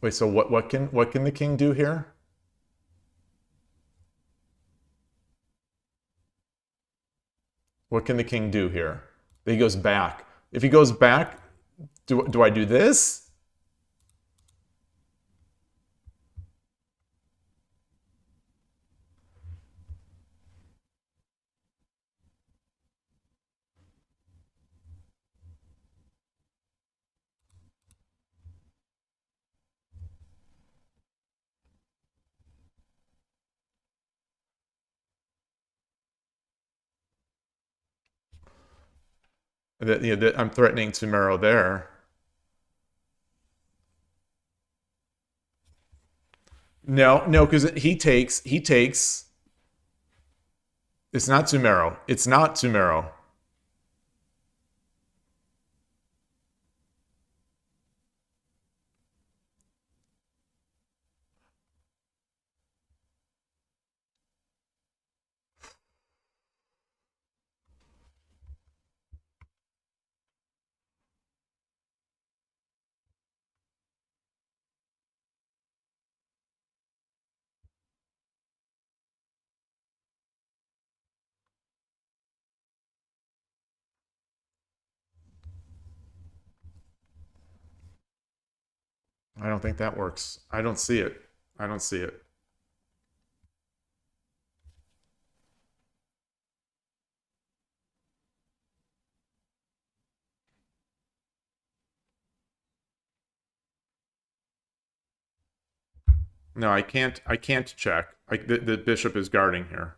Wait, so what can the king do here? What can the king do here? He goes back. If he goes back, do I do this? I'm threatening Tumero there. No, because he takes. It's not Tumero. It's not Tumero. I don't think that works. I don't see it. I don't see it. No, I can't check. The bishop is guarding here.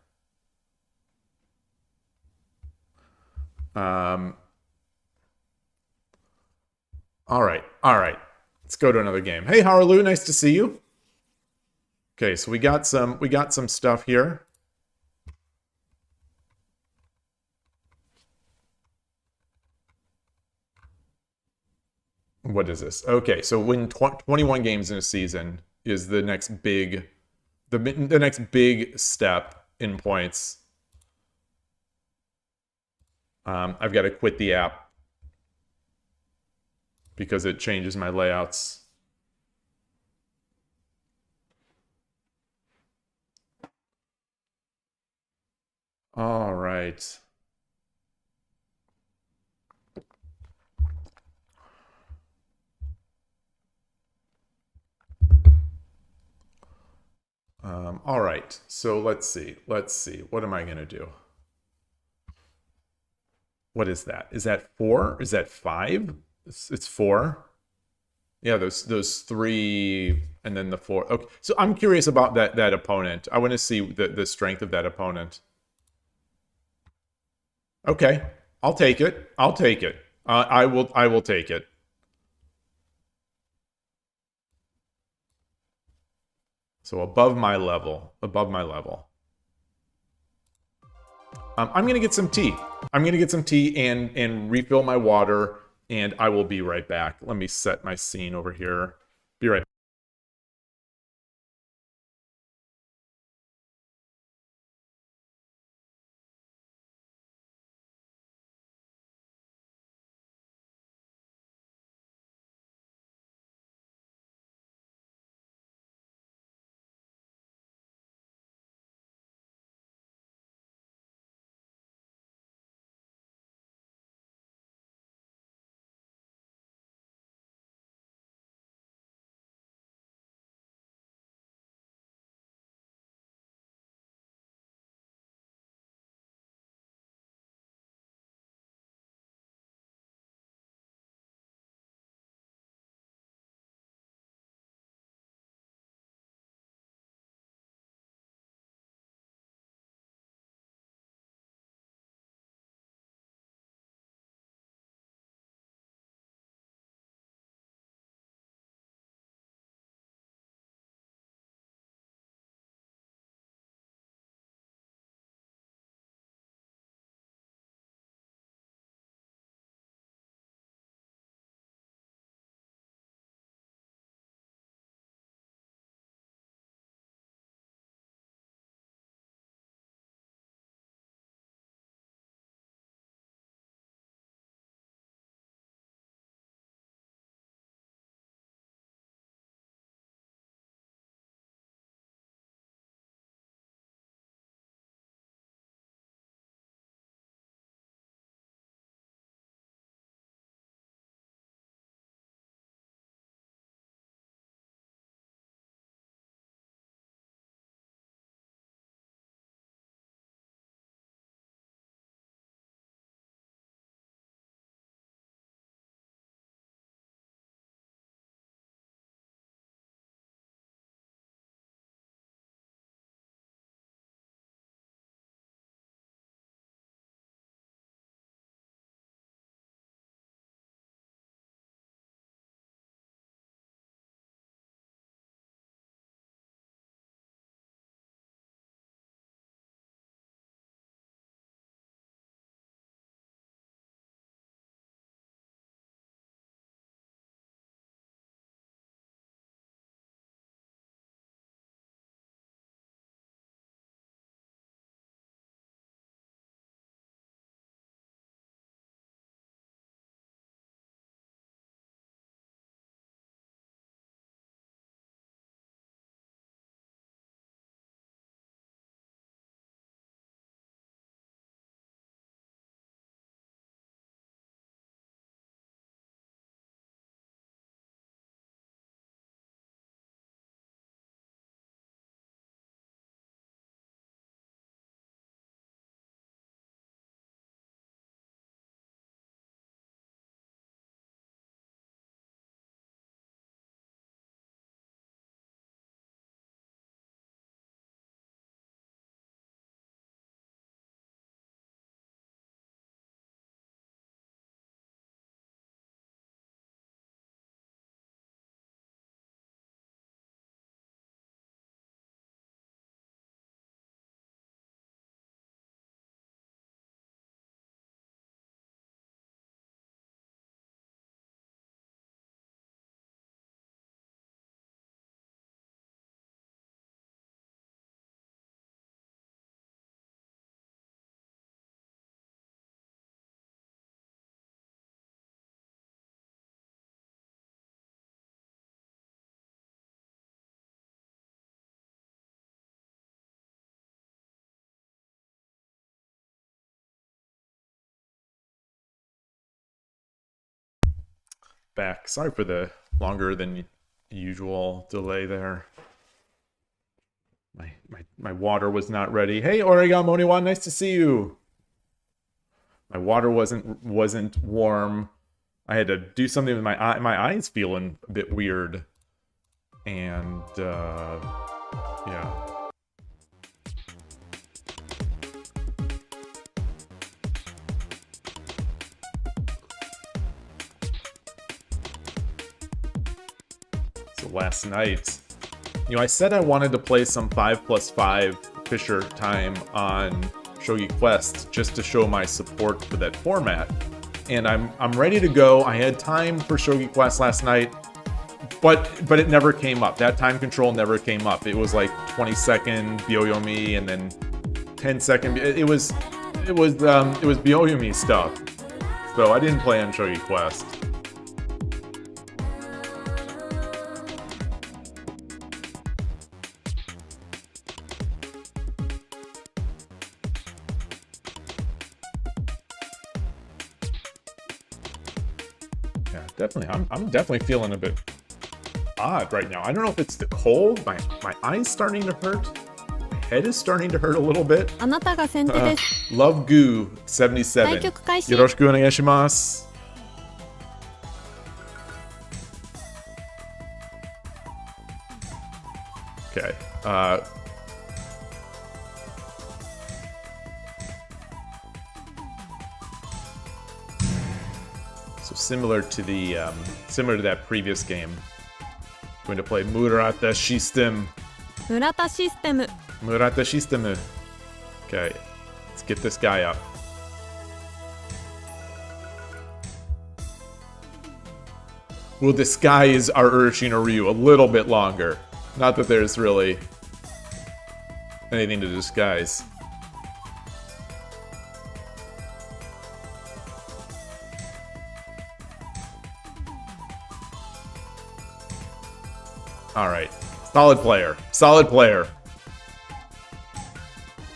All right. Let's go to another game. Hey, Harlu, nice to see you. Okay, so we got some stuff here. What is this? Okay, so win 21 games in a season is the next big step in points. I've got to quit the app because it changes my layouts. All right. All right, so let's see. What am I going to do? What is that? Is that 4? Is that 5? It's 4. Yeah, those 3 and then the 4. Okay, so I'm curious about that opponent. I want to see the strength of that opponent. Okay, I'll take it. I will take it. So above my level. Above my level. I'm going to get some tea. I'm going to get some tea and refill my water, and I will be right back. Let me set my scene over here. Be right back. Back. Sorry for the longer than usual delay there. My water was not ready. Hey, Oregon Moniwan, nice to see you. My water wasn't warm. I had to do something with my eye. My eye's feeling a bit weird, and yeah. So last night, I said I wanted to play some 5+5 Fisher time on Shogi Quest just to show my support for that format. And I'm ready to go. I had time for Shogi Quest last night, but it never came up. That time control never came up. It was like 20-second byoyomi and then 10-second. It was byoyomi stuff. So I didn't play on Shogi Quest. Yeah, definitely. I'm definitely feeling a bit odd right now. I don't know if it's the cold. My eye's starting to hurt. My head is starting to hurt a little bit. あなたが先手です。 Love Goo 77. 対局開始。よろしくお願いします. Okay. So similar to that previous game. Going to play Murata System. 村田システム。 Murata System. Okay. Let's get this guy up. We'll disguise our Urshino Ryu a little bit longer. Not that there's really anything to disguise. Alright. Solid player. Solid player.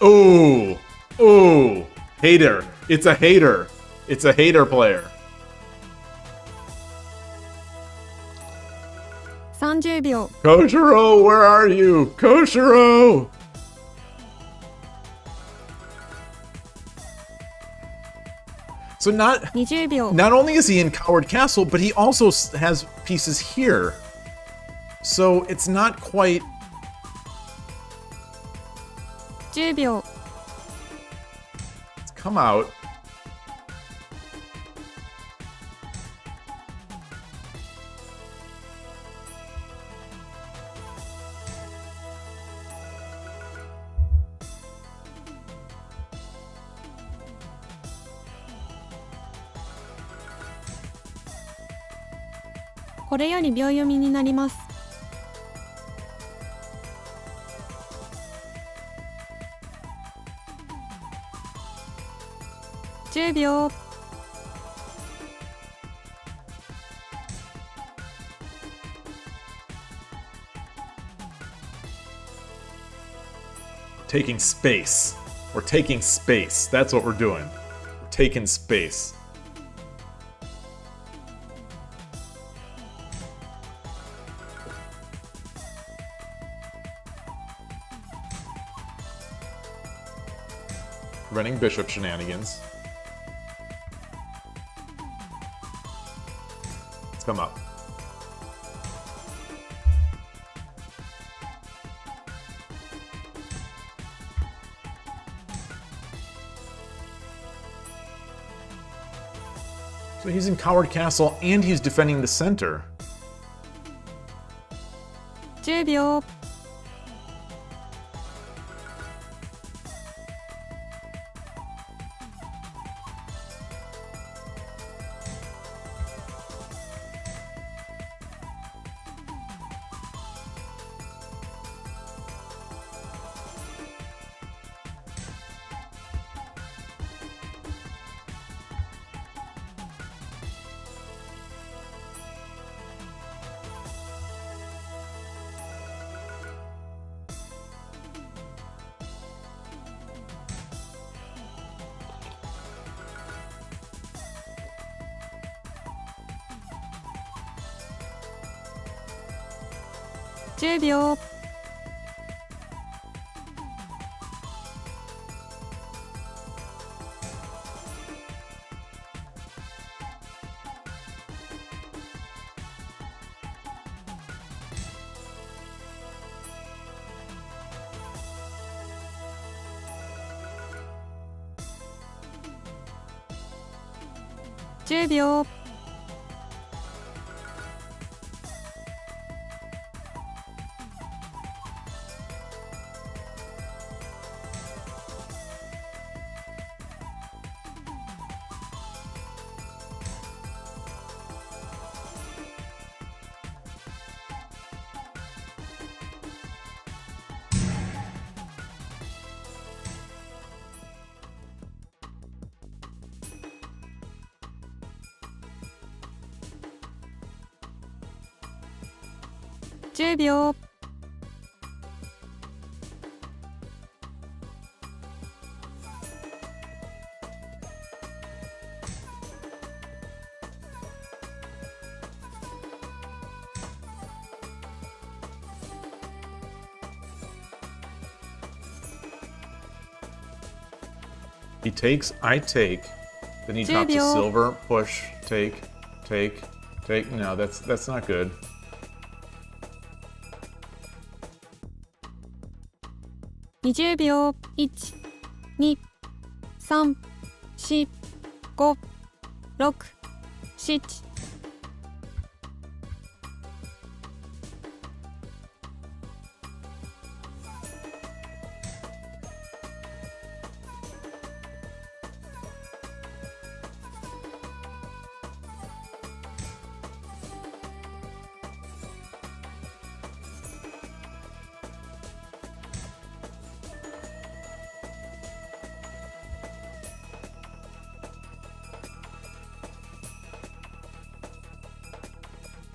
Ooh. Ooh. Hater. It's a hater. It's a hater player. 30秒。 Koshiro, where are you? Koshiro! So not 20秒。 not only is he in Coward Castle, but he also has pieces here. So it's not quite 10秒。 Let's come out.「これより秒読みになります」10秒。 Taking space. We're taking space. That's what we're doing. We're taking space. Running bishop shenanigans. Let's come up. So he's in Coward Castle and he's defending the center. 10秒。 10秒。 10秒。10秒 He takes, I take. Then he drops a 10秒 silver, push, take, take, take. No, that's not good. 20秒 1、2、3、4、5、6、7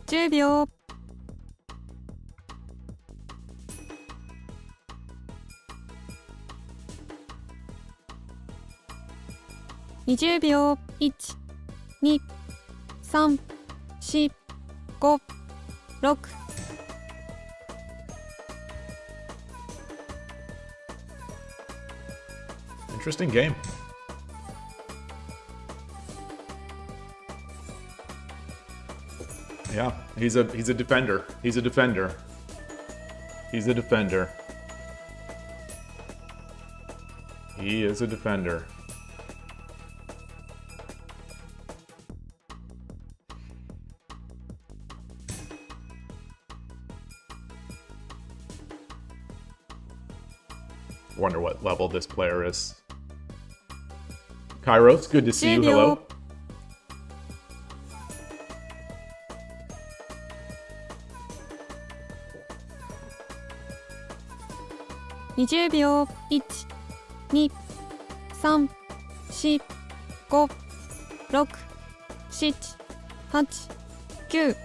10秒 20秒 1、2、3、4、5、6 Interesting game. Yeah, he's a defender. He's a defender. He's a defender. He is a defender. Wonder what level this player is. Kairos, good to see you. Hello. 20秒 1、2、3、4、5、6、7、8、9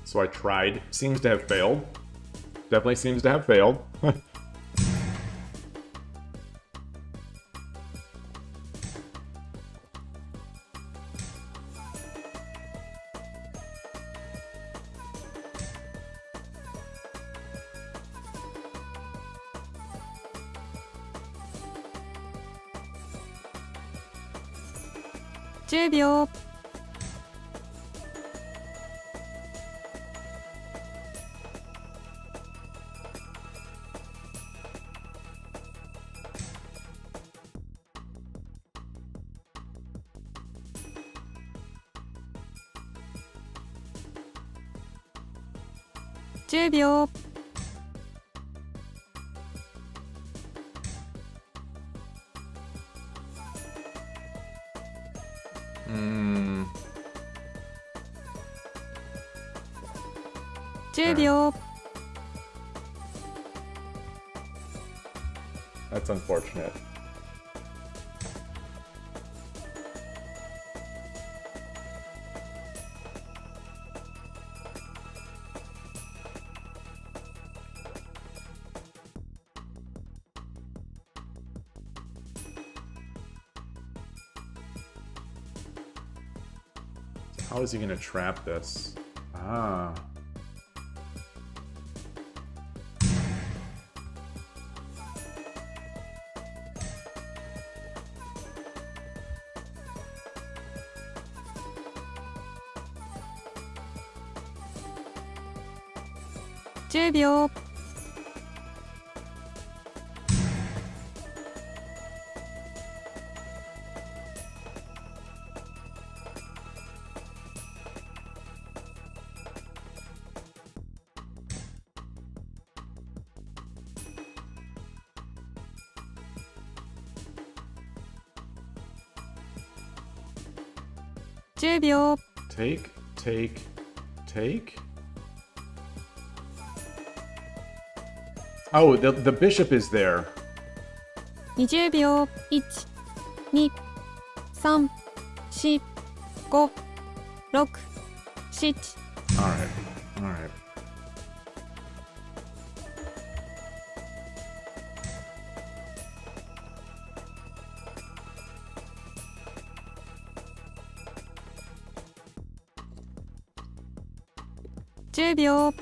So I tried. Seems to have failed. Definitely seems to have failed. 10秒 10秒 10秒 That's unfortunate. How is he going to trap this? Ah. $10秒 10秒 Take, take, take? Oh, the bishop is there. 20秒。1、2、3、4、5、6、7。Alright, alright. $10秒。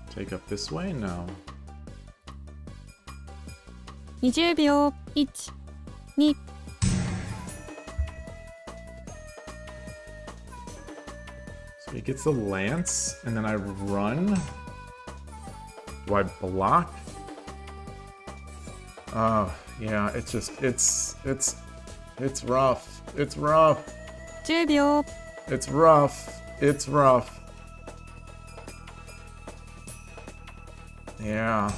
Take up this way? No. 20秒。1、2。So he gets the lance, and then I run. Do I block? Oh, yeah, it's just, it's rough. It's rough. 10秒。It's rough. It's rough. Yeah.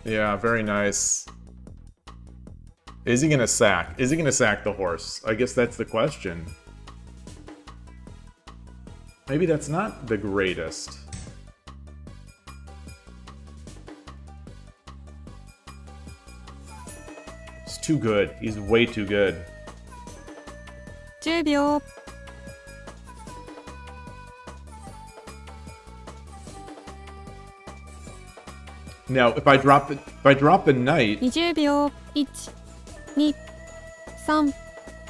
Yeah, very nice. Is he gonna sack? Is he gonna sack the horse? I guess that's the question. Maybe that's not the greatest. He's too good. He's way too good. 10秒。Now, if I drop the knight, 20秒。1、2、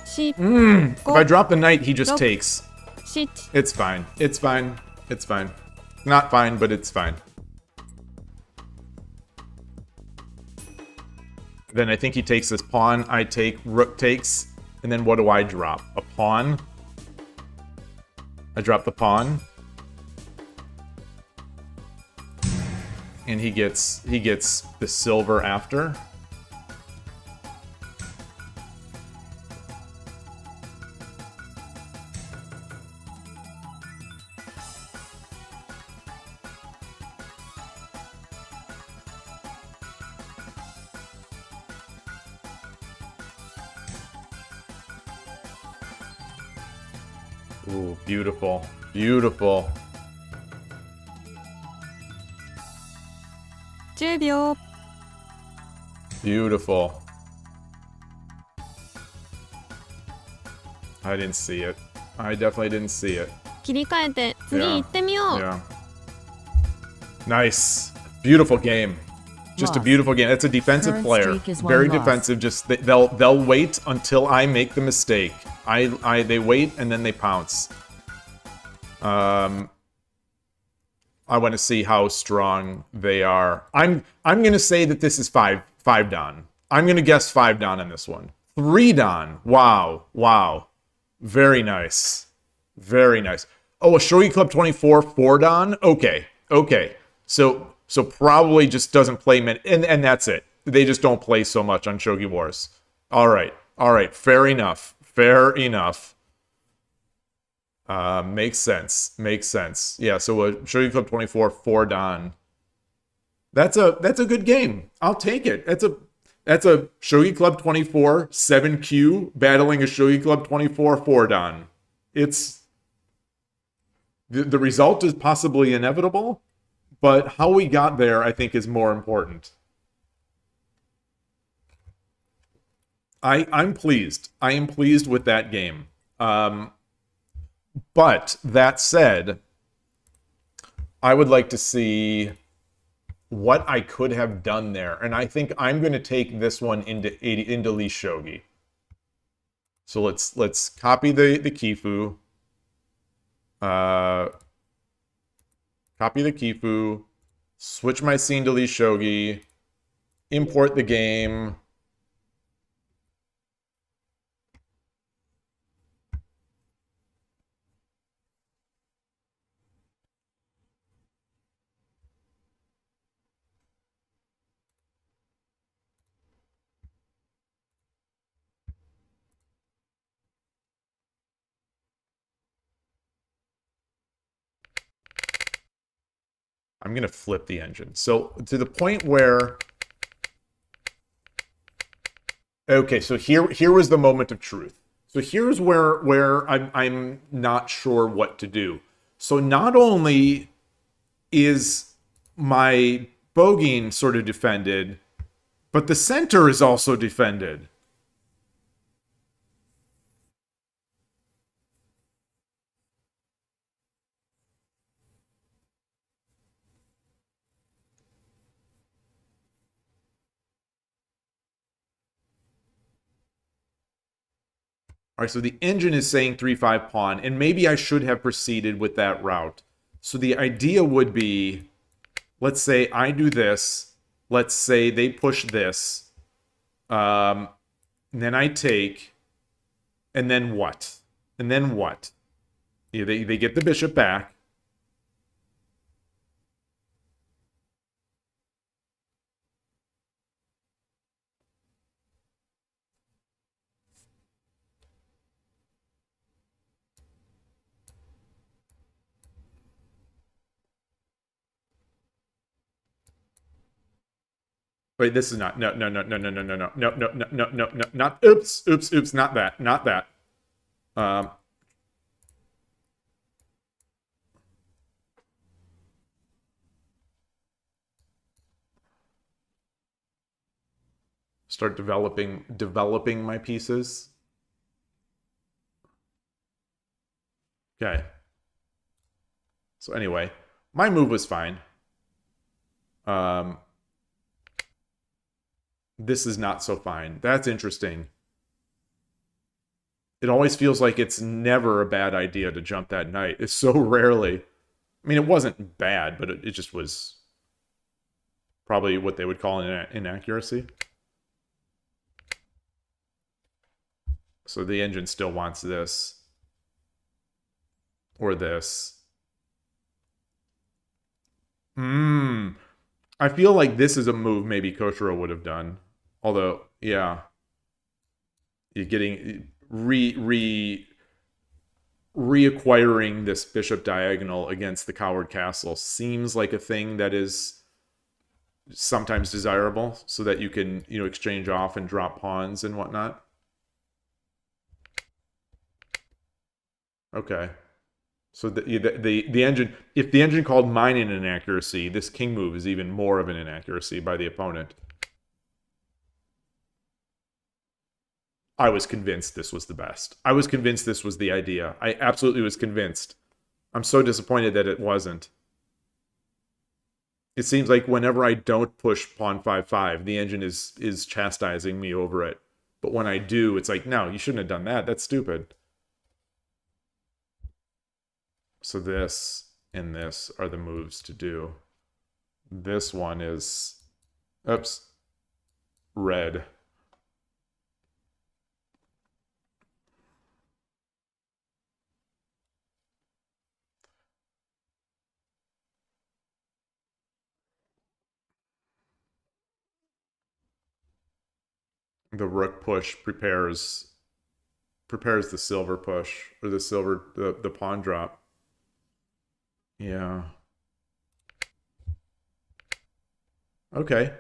3、4、if I drop the knight, he just takes. 7。It's fine. It's fine. It's fine. Not fine, but it's fine. Then I think he takes this pawn. I take, rook takes, and then what do I drop? A pawn. I drop the pawn. And he gets the silver after. Ooh, beautiful. Beautiful. 10秒。Beautiful. I didn't see it. I definitely didn't see it. 切り替えて次行ってみよう。 Yeah. Nice. Beautiful game. Just a Lost. beautiful game. It's a defensive Current player. streak is one Very loss. defensive. Just they'll wait until I make the mistake. They wait and then they pounce. I want to see how strong they are. I'm gonna say that this is five dan. I'm gonna guess 5 dan on this one. 3 dan. Wow. Wow. Very nice. Very nice. Oh, a Shogi Club 24 4 dan? Okay. Okay. So probably just doesn't play many, and that's it. They just don't play so much on Shogi Wars. All right. All right. Fair enough. Fair enough. Makes sense. Makes sense. Yeah, so a Shogi Club 24 4 dan. That's a good game. I'll take it. That's a Shogi Club 24 7Q battling a Shogi Club 24 4 dan. It's the result is possibly inevitable, but how we got there I think is more important. I'm pleased. I am pleased with that game. But that said, I would like to see what I could have done there. And I think I'm going to take this one into Lee Shogi. So let's copy the Kifu. Copy the Kifu. Switch my scene to Lee Shogi. Import the game. I'm going to flip the engine. So to the point where... Okay, so here was the moment of truth. So here's where I'm not sure what to do. So not only is my bogeying sort of defended, but the center is also defended. All right, so the engine is saying 3-5 pawn, and maybe I should have proceeded with that route. So the idea would be, let's say I do this. Let's say they push this. And then I take. And then what? And then what? Yeah, they get the bishop back. Wait, this is not. No, no, no, no, no, no, no, no, no, no, no, no, no, no, not. Oops, oops, oops, not that, not that. Start developing my pieces. Okay. So anyway, my move was fine. This is not so fine. That's interesting. It always feels like it's never a bad idea to jump that knight. It's so rarely. I mean, it wasn't bad, but it just was probably what they would call an inaccuracy. So the engine still wants this. Or this. I feel like this is a move maybe Koshiro would have done. Although, yeah. You're getting reacquiring this bishop diagonal against the coward castle seems like a thing that is sometimes desirable so that you can, exchange off and drop pawns and whatnot. Okay. So the engine, if the engine called mine an inaccuracy, this king move is even more of an inaccuracy by the opponent. I was convinced this was the best. I was convinced this was the idea. I absolutely was convinced. I'm so disappointed that it wasn't. It seems like whenever I don't push pawn 5-5, the engine is chastising me over it. But when I do, it's like, no, you shouldn't have done that. That's stupid. So this and this are the moves to do. This one is, oops, red. The rook push prepares the silver push, or the pawn drop. Yeah. Okay.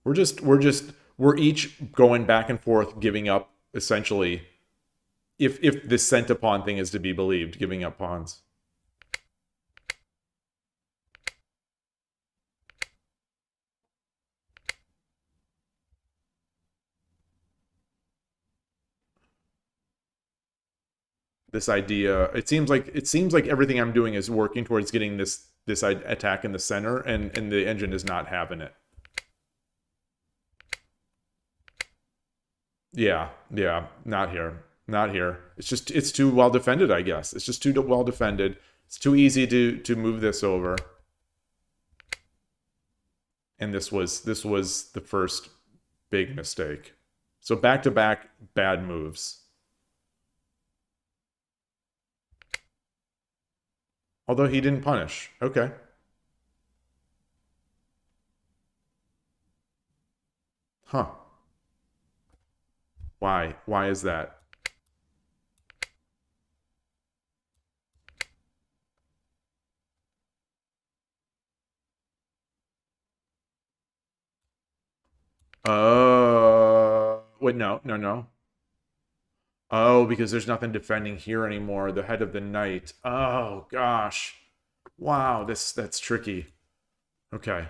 We're each going back and forth, giving up, essentially, if this center pawn thing is to be believed, giving up pawns. This idea, it seems like everything I'm doing is working towards getting this attack in the center, and the engine is not having it. Yeah, not here. Not here. It's too well defended, I guess. It's just too well defended. It's too easy to move this over. And this was the first big mistake. So back-to-back bad moves. Although he didn't punish. Okay. Huh. Why? Why is that? Wait, no. Oh, because there's nothing defending here anymore. The head of the knight. Oh, gosh. Wow, that's tricky. Okay.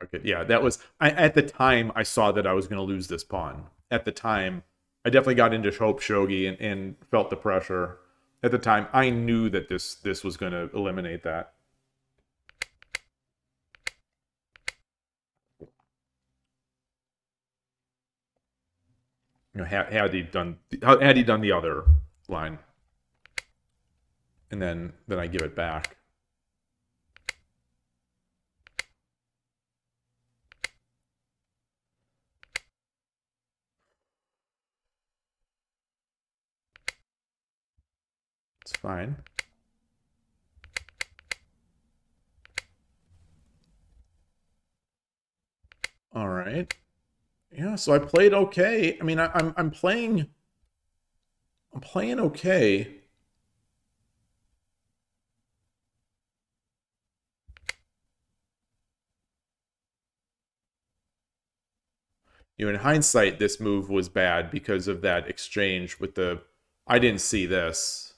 Okay, yeah, that was... at the time, I saw that I was going to lose this pawn. At the time, I definitely got into Hope Shogi and felt the pressure. At the time, I knew that this was going to eliminate that. You know, had he done the other line, and then I give it back. It's fine. All right. Yeah, so I played okay. I mean, I'm playing okay. You know, in hindsight, this move was bad because of that exchange with the... I didn't see this.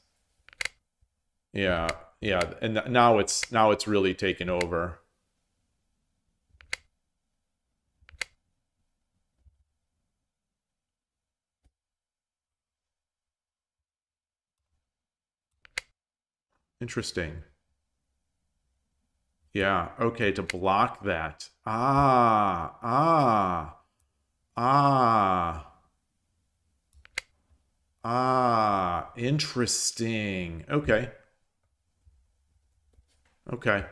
Yeah, yeah, and now it's really taken over. Interesting. Yeah, okay, to block that. Interesting. Okay. Okay.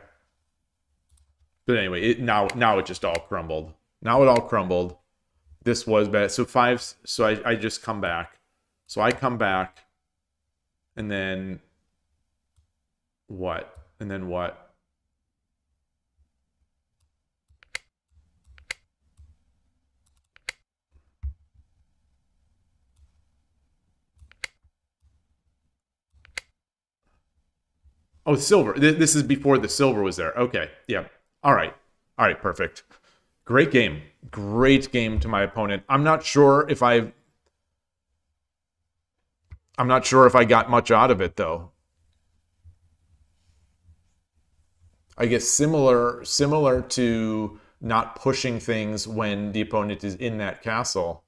But anyway, now it just all crumbled. Now it all crumbled. This was bad. So I just come back. So I come back, and then what? And then what? Oh, silver. This is before the silver was there. Okay. Yeah. All right. All right. Perfect. Great game. Great game to my opponent. I'm not sure if I got much out of it, though. I guess similar to not pushing things when the opponent is in that castle.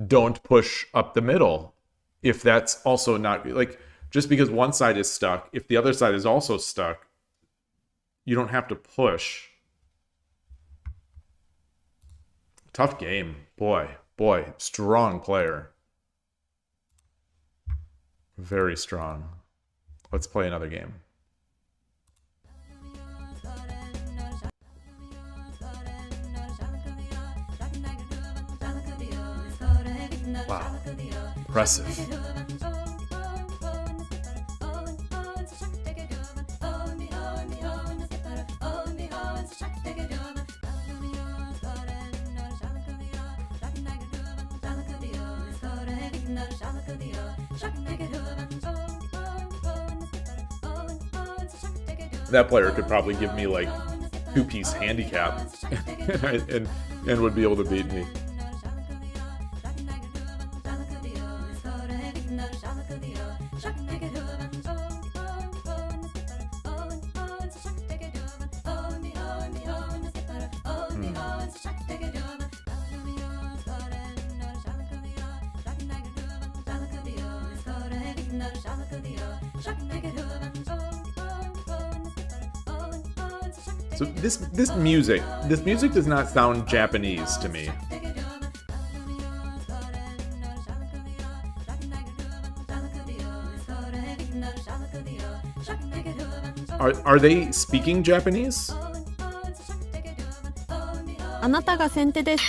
Don't push up the middle. If that's also not... like, just because one side is stuck, if the other side is also stuck, you don't have to push. Tough game. Boy. Strong player. Very strong. Let's play another game. Wow. Impressive. That player could probably give me like 2-piece handicap and would be able to beat me. So this music does not sound Japanese to me. Are they speaking Japanese? あなたが先手です。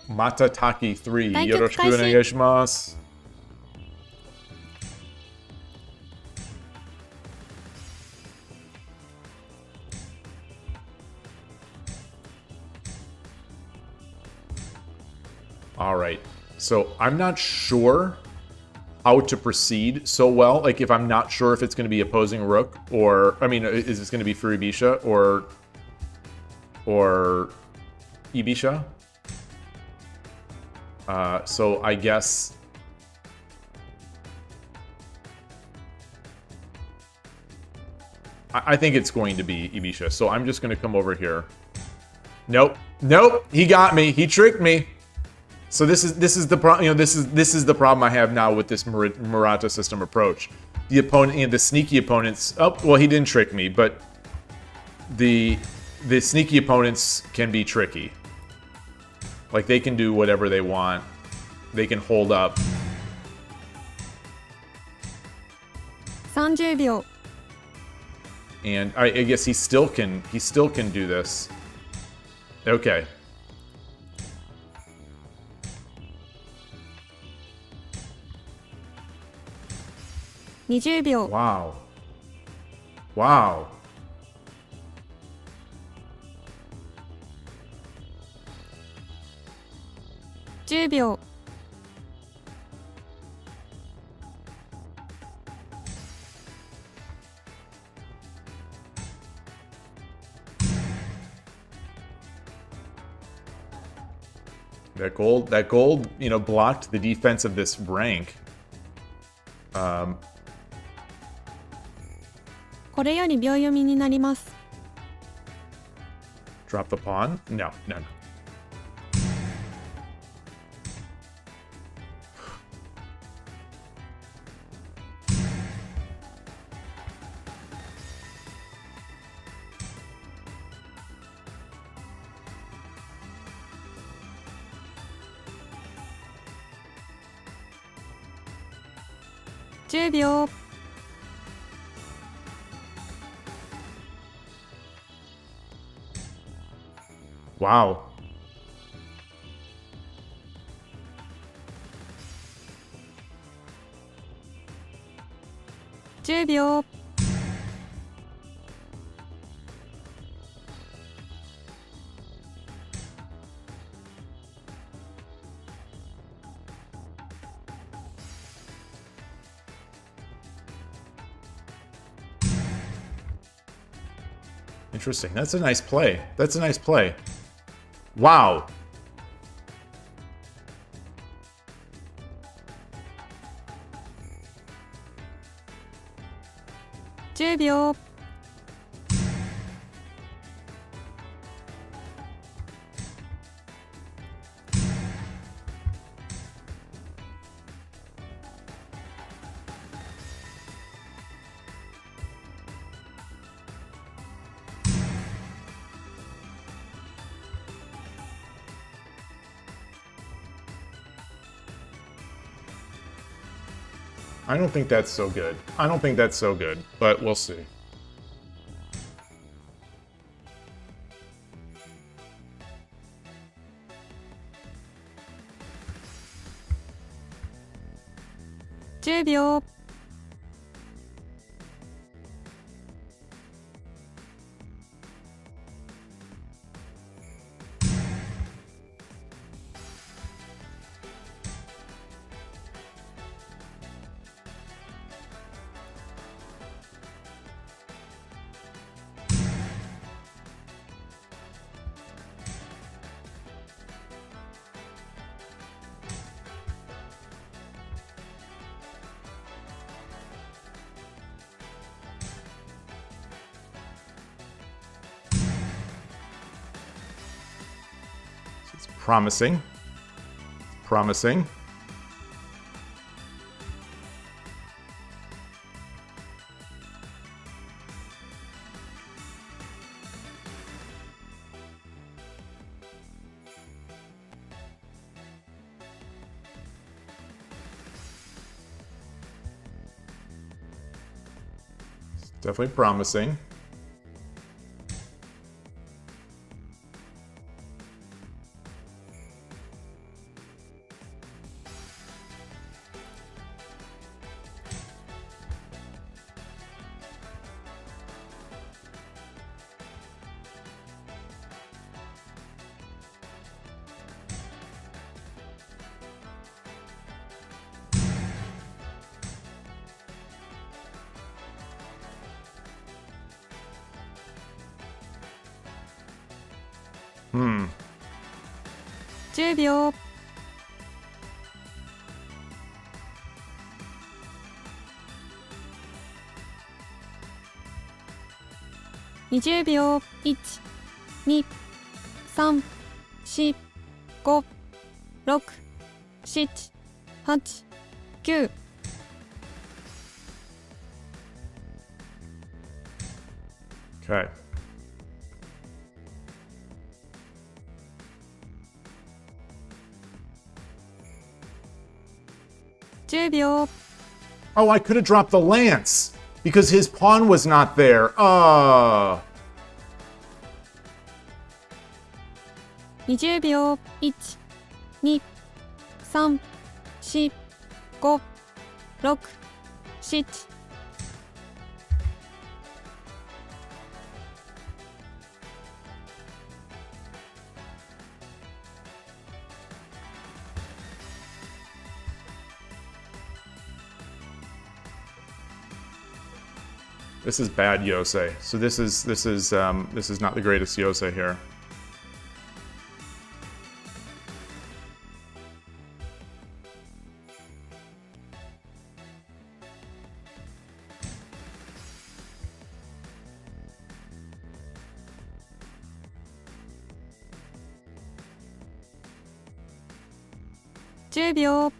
Matataki 3, 対局開始。よろしくお願いします。All right. So I'm not sure how to proceed so well. Like, if I'm not sure if it's going to be opposing rook, or, I mean, is this going to be Furibisha or Ibisha? So I guess I think it's going to be Ibisha. So I'm just going to come over here. Nope, nope. He got me. He tricked me. So this is the problem. You know, this is the problem I have now with this Murata system approach. The opponent, you know, the sneaky opponents. Oh, well, he didn't trick me, but the sneaky opponents can be tricky. Like, they can do whatever they want. They can hold up. 30秒 And I guess he still can do this. Okay.20秒 Wow. Wow. $10秒 That gold, you know, blocked the defense of this rank. これより秒読みになります Drop the pawn? No, no, no. $10秒 Wow. $10秒 Interesting. That's a nice play. That's a nice play. Wow. $10秒 I don't think that's so good. I don't think that's so good, but we'll see. $10秒 It's promising. Promising. It's definitely promising. 10秒。20秒。1、2、3、4、5、6、7、8、9。Okay. Oh, I could have dropped the lance because his pawn was not there. 20秒。1、2、3、4、5、6、7。This is bad Yosei. So this is not the greatest Yosei here. $10秒。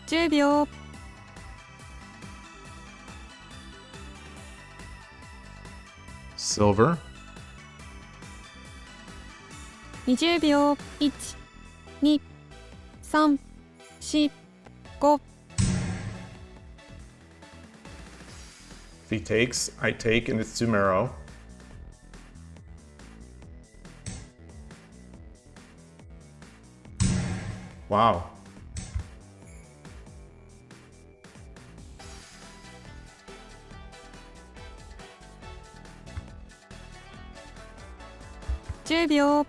10秒。Silver. 20秒。1、2、3、4、5。If he takes, I take, and it's Tsumero. Wow. $10秒。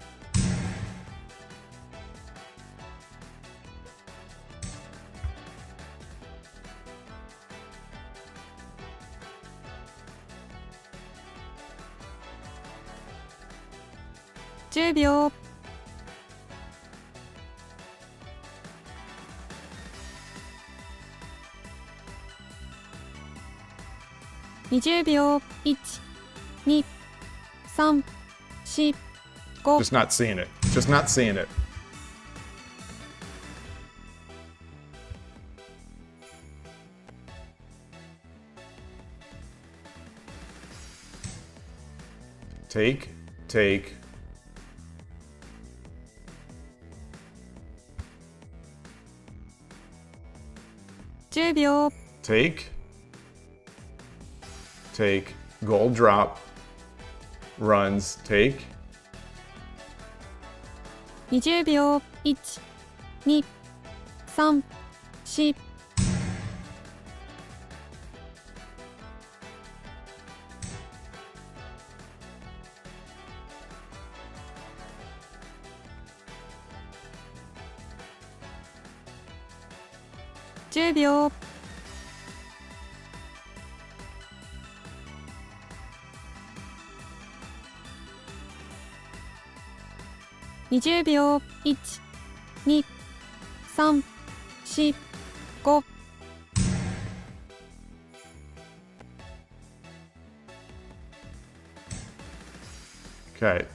10秒。20秒。1、2、3、4、5。 Just not seeing it. Just not seeing it. Take, take. $10秒。Take, take, gold drop, runs, take. 20秒。1、2、3、4。10秒。20秒。1、2、3、4、5。Okay.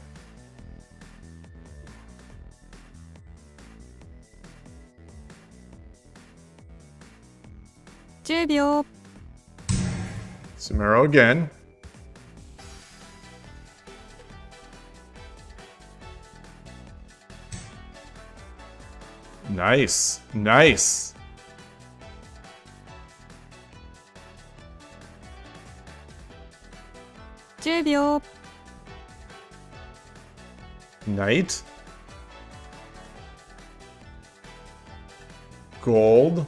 $10秒。Tsumero again. Nice, nice. $10秒。Knight. Gold.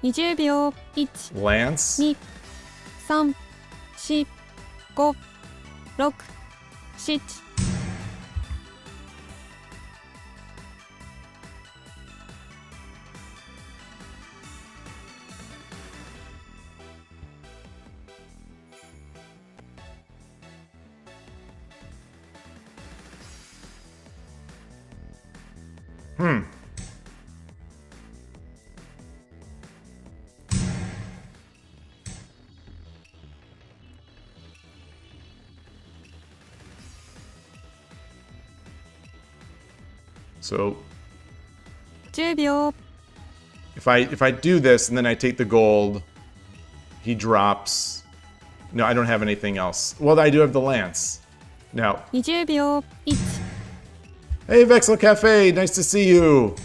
20秒。1、 Lance. 2、3、4、5、6、7。So 10秒。 if I do this and then I take the gold, he drops. No, I don't have anything else. Well, I do have the lance. Now, 20秒。1、 hey Vexel Cafe, nice to see you.10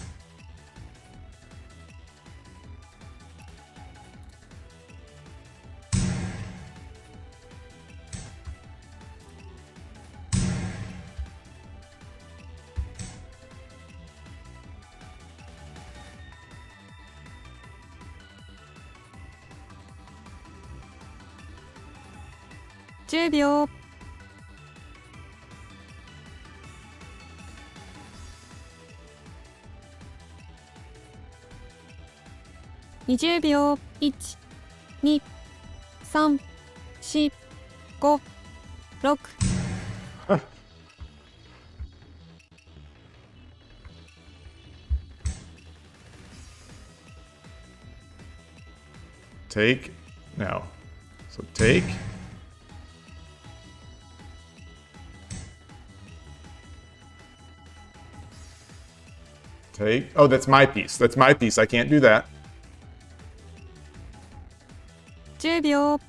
秒。 20秒。1、2、3、4、5、6。Take. Now. So take. Take. Oh, that's my piece. That's my piece. I can't do that. 10秒。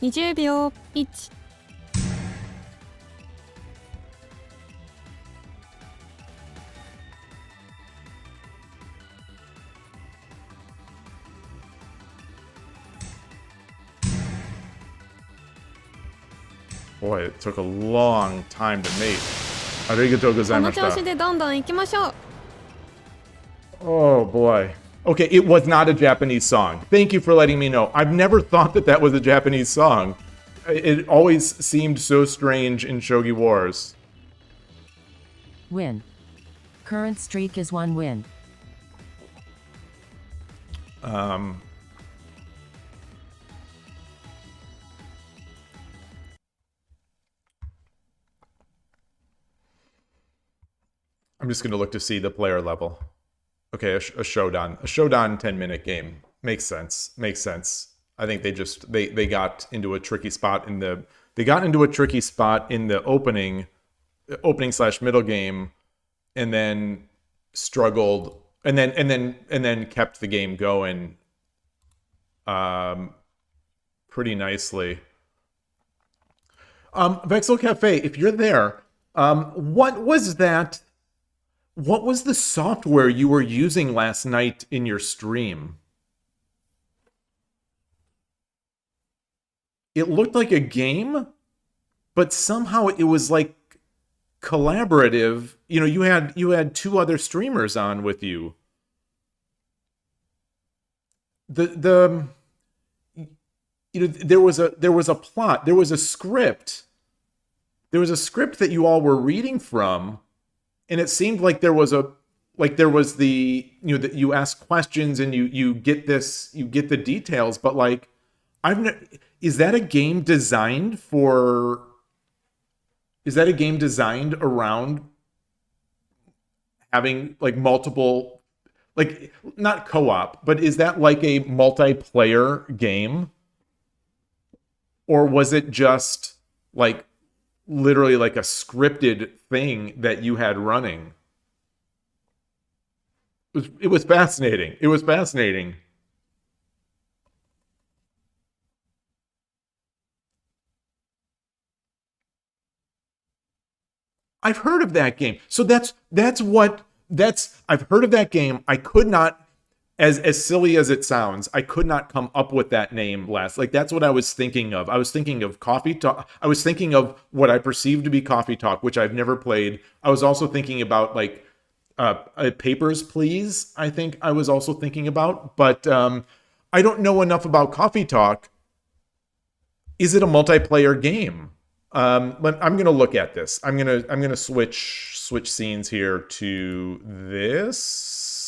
20秒。1、 Boy, it took a long time to mate. Arigatou この調子 gozaimashita. でどんどん行きましょう。 Oh boy. Okay, it was not a Japanese song. Thank you for letting me know. I've never thought that that was a Japanese song. It always seemed so strange in Shogi Wars. Win. Current streak is 1 win. I'm just going to look to see the player level. Okay, a Shodan. A Shodan 10-minute game. Makes sense. Makes sense. I think they got into a tricky spot in the opening / middle game, and then struggled and then kept the game going pretty nicely. Vexel Cafe, if you're there, what was that? What was the software you were using last night in your stream? It looked like a game, but somehow it was like collaborative. You know, you had two other streamers on with you. The you know, there was a plot, there was a script. There was a script that you all were reading from. And it seemed like there was the, you know, that you ask questions and you get the details, but like, is that a game designed around having like multiple, like not co-op, but is that like a multiplayer game? Or was it just like literally like a scripted thing that you had running? It was fascinating. It was fascinating. I've heard of that game. So I've heard of that game. I could not as silly as it sounds, I could not come up with that name last. Like, that's what I was thinking of. I was thinking of Coffee Talk. I was thinking of what I perceived to be Coffee Talk, which I've never played. I was also thinking about, like, Papers, Please, I think I was also thinking about. But I don't know enough about Coffee Talk. Is it a multiplayer game? I'm going to look at this. I'm going to switch scenes here to this.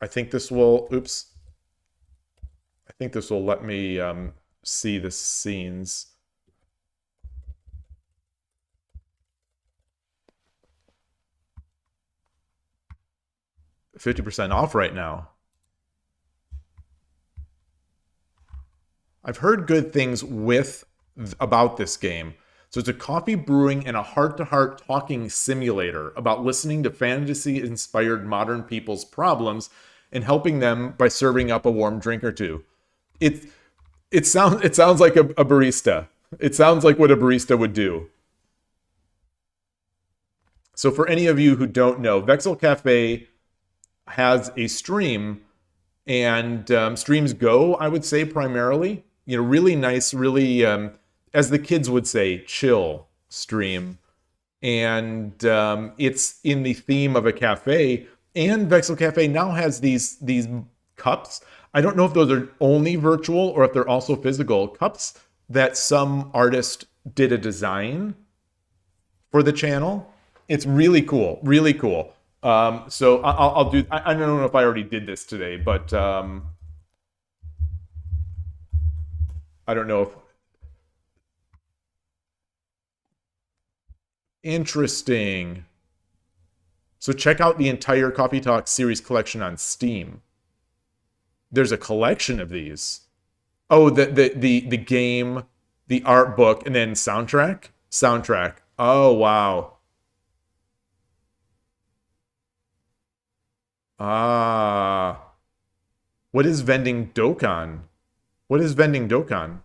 I think this will, oops. I think this will let me see the scenes. $50% off right now. I've heard good things about this game. So it's a coffee brewing and a heart-to-heart talking simulator about listening to fantasy-inspired modern people's problems and helping them by serving up a warm drink or two. It sounds like a barista. It sounds like what a barista would do. So for any of you who don't know, Vexel Cafe has a stream, and streams go, I would say, primarily. You know, really nice, really, as the kids would say, chill stream. And it's in the theme of a cafe. And Vexel Cafe now has these cups. I don't know if those are only virtual or if they're also physical cups that some artist did a design for the channel. It's really cool, really cool. So I'll do, I don't know if I already did this today, but I don't know if, interesting. So check out the entire Coffee Talk series collection on Steam. There's a collection of these. Oh, the game, the art book, and then soundtrack. Oh, wow. Ah. What is vending Dokkan? What is vending Dokkan?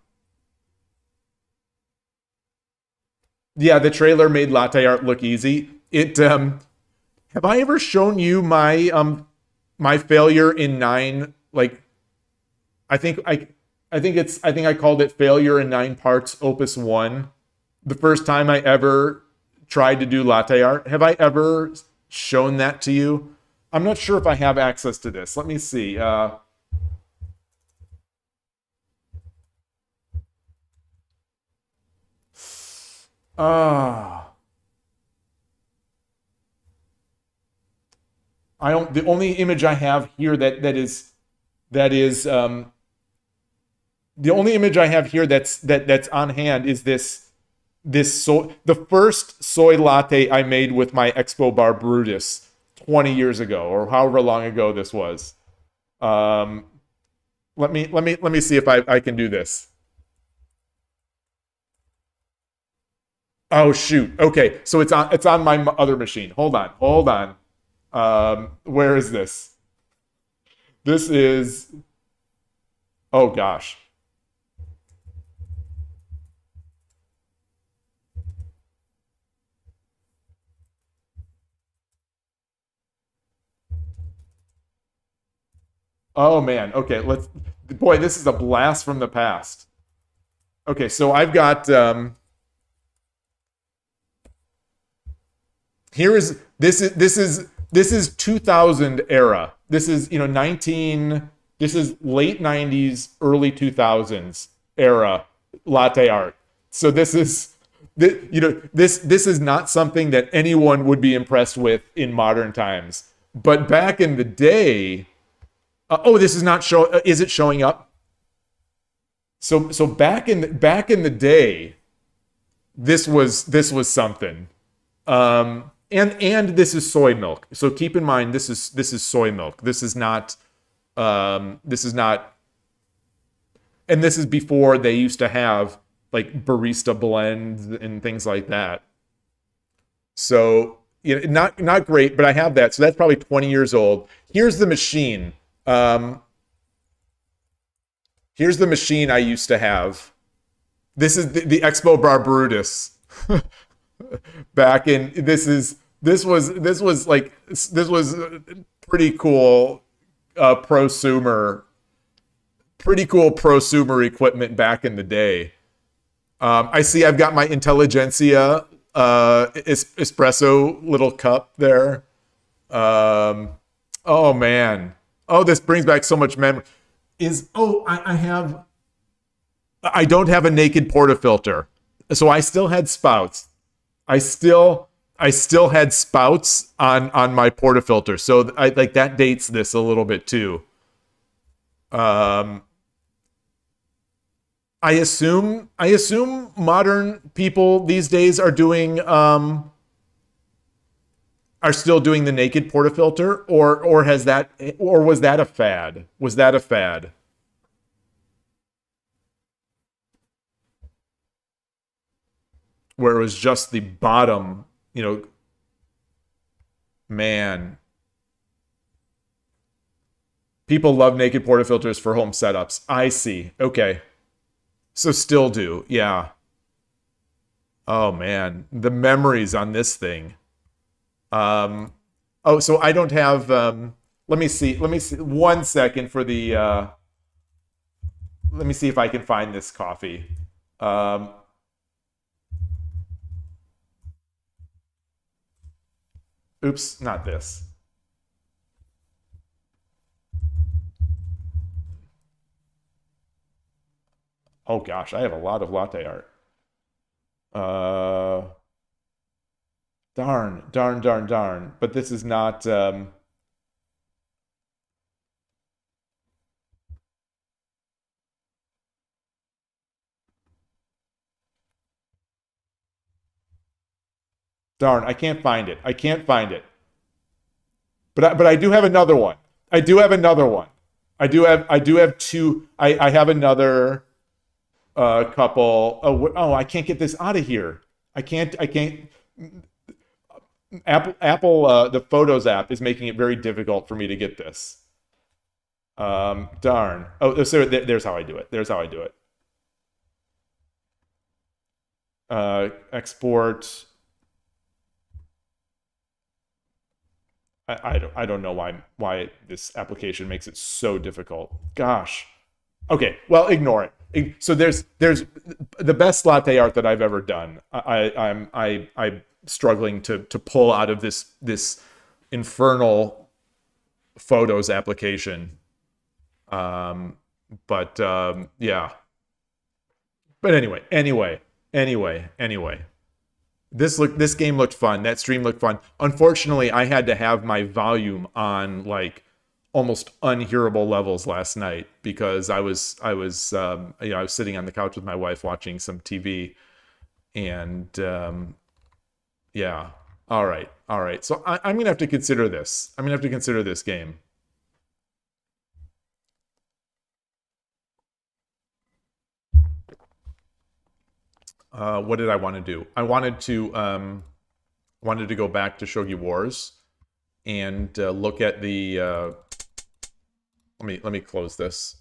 Yeah, the trailer made latte art look easy. It have I ever shown you my my failure in 9, like I think I called it Failure in 9 Parts Opus 1. The first time I ever tried to do latte art. Have I ever shown that to you? I'm not sure if I have access to this. Let me see. I don't. The only image I have here that is the only image I have here that's on hand is the first soy latte I made with my Expo Bar Brutus 20 years ago, or however long ago this was. Let me see if I can do this. Oh shoot. Okay, so it's on my other machine. Hold on. Where is this? This is, oh gosh. Oh man. Okay, boy, this is a blast from the past. Okay, so I've got this is 2000 era. This is, this is late 90s, early 2000s era latte art. So this is not something that anyone would be impressed with in modern times. But back in the day, this is not is it showing up? So back in the day, this was something. And this is soy milk. So keep in mind, this is soy milk. This is not, and this is before they used to have like barista blends and things like that. So, not great, but I have that. So that's probably 20 years old. Here's the machine. Here's the machine I used to have. This is the Expo Bar Brutus. This is this was pretty cool prosumer equipment back in the day. I see I've got my Intelligentsia espresso little cup there. Oh man. Oh, this brings back so much memory. I don't have a naked portafilter. So I still had spouts. I still had spouts on my portafilter. So that dates this a little bit too. I assume modern people these days are still doing the naked portafilter, or was that a fad? Was that a fad? Where it was just the bottom, man. People love naked portafilters for home setups. I see. Okay. So still do. Yeah. Oh man, the memories on this thing. Oh, so I don't have let me see 1 second for the let me see if I can find this coffee. Oops, not this. Oh gosh, I have a lot of latte art. Darn. But this is not darn, I can't find it. But I do have another one. I do have two. I have another couple. Oh, I can't get this out of here. I can't. Apple, the Photos app is making it very difficult for me to get this. Darn. Oh, so there's how I do it. Export. I don't know why this application makes it so difficult. Gosh. Okay, well, ignore it. So there's the best latte art that I've ever done. I'm struggling to pull out of this infernal Photos application. Yeah. But anyway. This game looked fun. That stream looked fun. Unfortunately, I had to have my volume on like almost unhearable levels last night because I was sitting on the couch with my wife watching some TV, and yeah. All right. So I'm gonna have to consider this. This game. What did I want to do? I wanted to go back to Shogi Wars and look at the. Let me close this.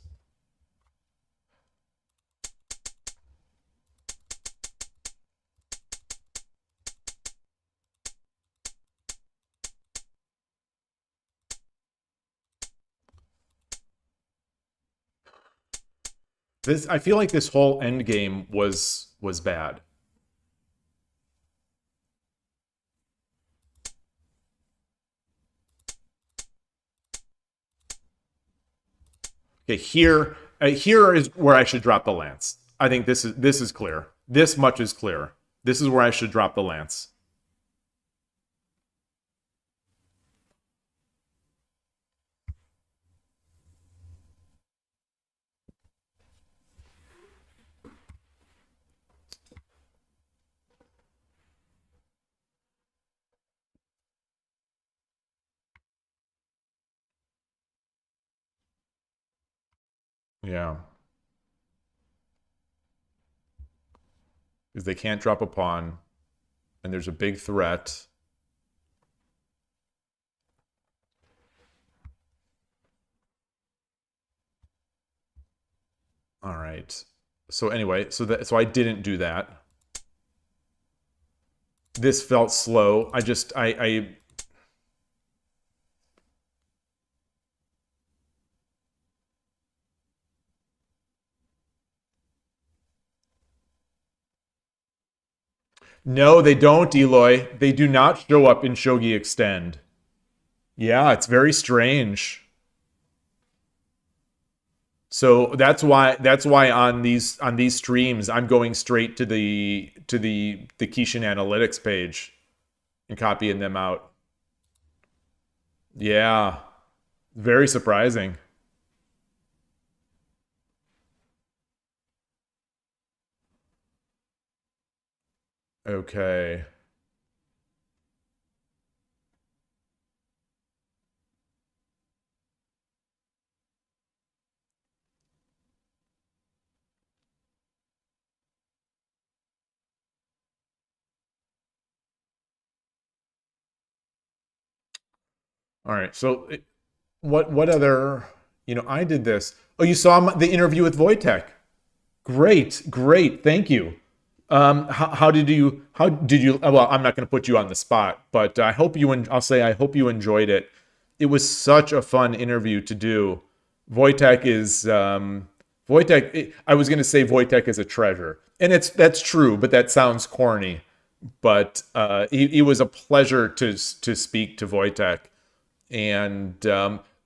I feel like this whole end game was bad. Okay, here is where I should drop the lance. I think this is clear. This much is clear. This is where I should drop the lance. Yeah. Because they can't drop a pawn, and there's a big threat. All right. So anyway, so I didn't do that. this felt slow. I No, they don't, Yloigh. They do not show up in Shogi Extend. Yeah, it's very strange. So that's why on these streams I'm going straight to the Kishin Analytics page and copying them out. Yeah. Very surprising. Okay. All right. So what other, I did this. Oh, you saw the interview with Wojtek. Great, great. Thank you. How did you, well, I'm not going to put you on the spot, but I'll say I hope you enjoyed it. It was such a fun interview to do. Wojtek is, I was going to say Wojtek is a treasure. And that's true, but that sounds corny. But it was a pleasure to speak to Wojtek. And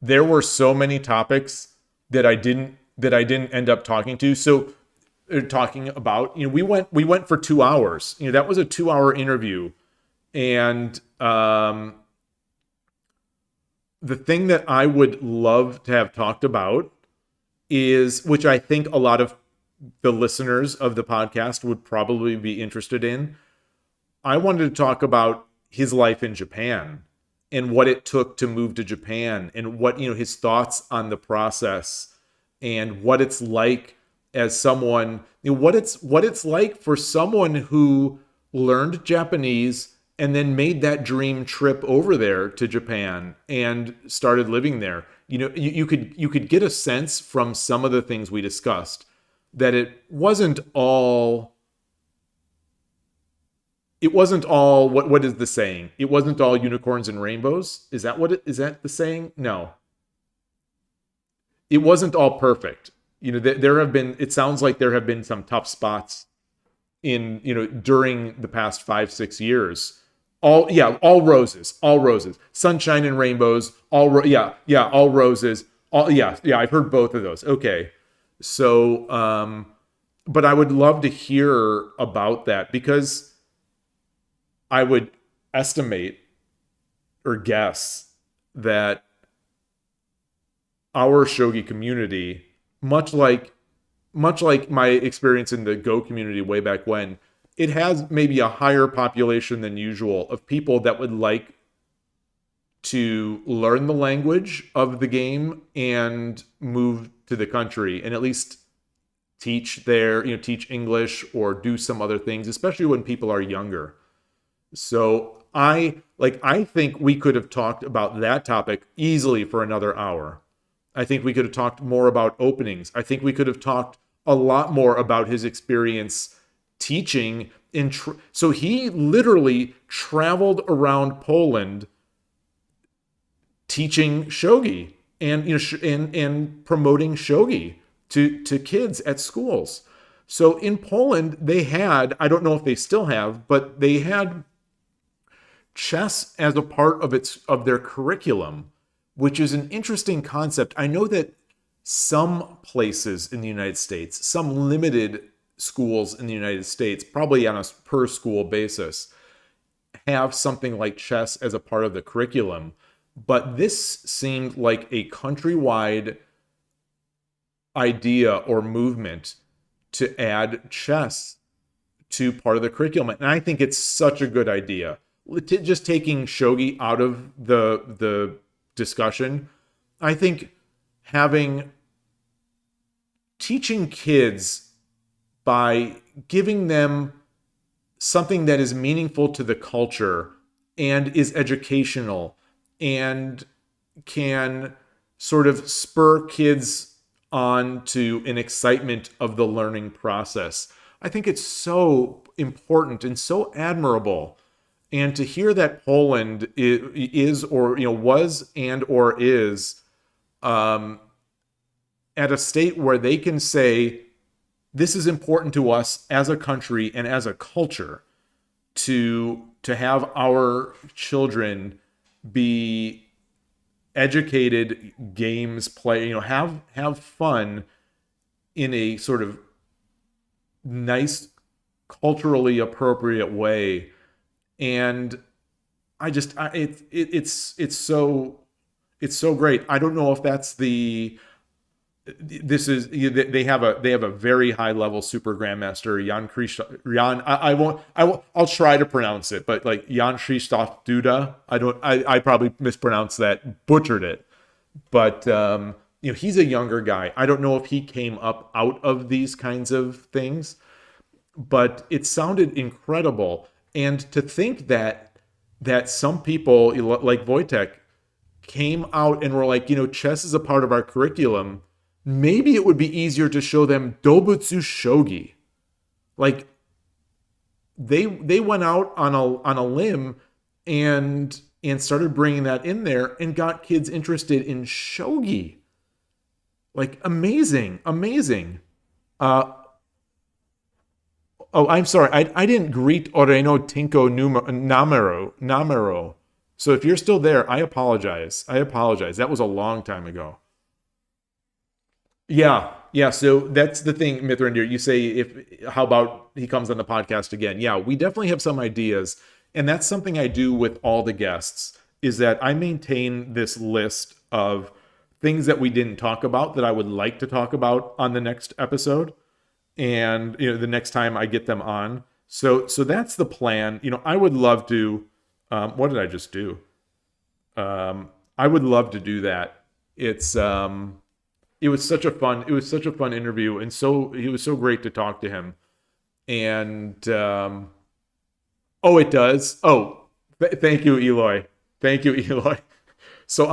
there were so many topics that I didn't end up talking about. We went for 2 hours. That was a 2-hour interview, and the thing that I would love to have talked about is, which I think a lot of the listeners of the podcast would probably be interested in. I wanted to talk about his life in Japan and what it took to move to Japan, and what, his thoughts on the process, and what it's like as someone, what it's like for someone who learned Japanese and then made that dream trip over there to Japan and started living there. You could get a sense from some of the things we discussed that it wasn't all what is the saying? It wasn't all unicorns and rainbows. Is that the saying? No. It wasn't all perfect. It sounds like there have been some tough spots during the past 5-6 years. All roses, sunshine and rainbows, all roses. I've heard both of those. Okay. So, but I would love to hear about that, because I would estimate or guess that our shogi community, much like my experience in the Go community way back when, it has maybe a higher population than usual of people that would like to learn the language of the game and move to the country and at least teach English or do some other things, especially when people are younger. So I think we could have talked about that topic easily for another hour. I think we could have talked more about openings. I think we could have talked a lot more about his experience teaching. So he literally traveled around Poland teaching shogi and and promoting shogi to kids at schools. So in Poland, they had, I don't know if they still have, but they had chess as a part of their curriculum, which is an interesting concept. I know that some places in the United States, some limited schools in the United States, probably on a per school basis, have something like chess as a part of the curriculum. But this seemed like a countrywide idea or movement to add chess to part of the curriculum. And I think it's such a good idea. Just taking shogi out of the discussion, I think teaching kids by giving them something that is meaningful to the culture and is educational and can sort of spur kids on to an excitement of the learning process. I think it's so important and so admirable And to hear that Poland is or was and or is at a state where they can say, this is important to us as a country and as a culture to have our children be educated, games play, have fun in a sort of nice, culturally appropriate way. And it's so great. I don't know if that's they have a very high level super grandmaster, I'll try to pronounce it, but like Jan Krzysztof Duda. I probably mispronounced that, butchered it. But he's a younger guy. I don't know if he came up out of these kinds of things, but it sounded incredible. And to think that some people like Wojtek came out and were like, chess is a part of our curriculum. Maybe it would be easier to show them Dobutsu Shogi. Like they went out on a limb and started bringing that in there and got kids interested in Shogi. Like amazing. Oh, I'm sorry. I didn't greet Oreno Tinko Namero. So if you're still there, I apologize. That was a long time ago. Yeah. So that's the thing, Mithrandir. You say, how about he comes on the podcast again? Yeah, we definitely have some ideas. And that's something I do with all the guests, is that I maintain this list of things that we didn't talk about that I would like to talk about on the next episode. And the next time I get them on. So that's the plan. I would love to. What did I just do? I would love to do that. It was such a fun interview, and he was so great to talk to him. And it does. Thank you, Yloigh. So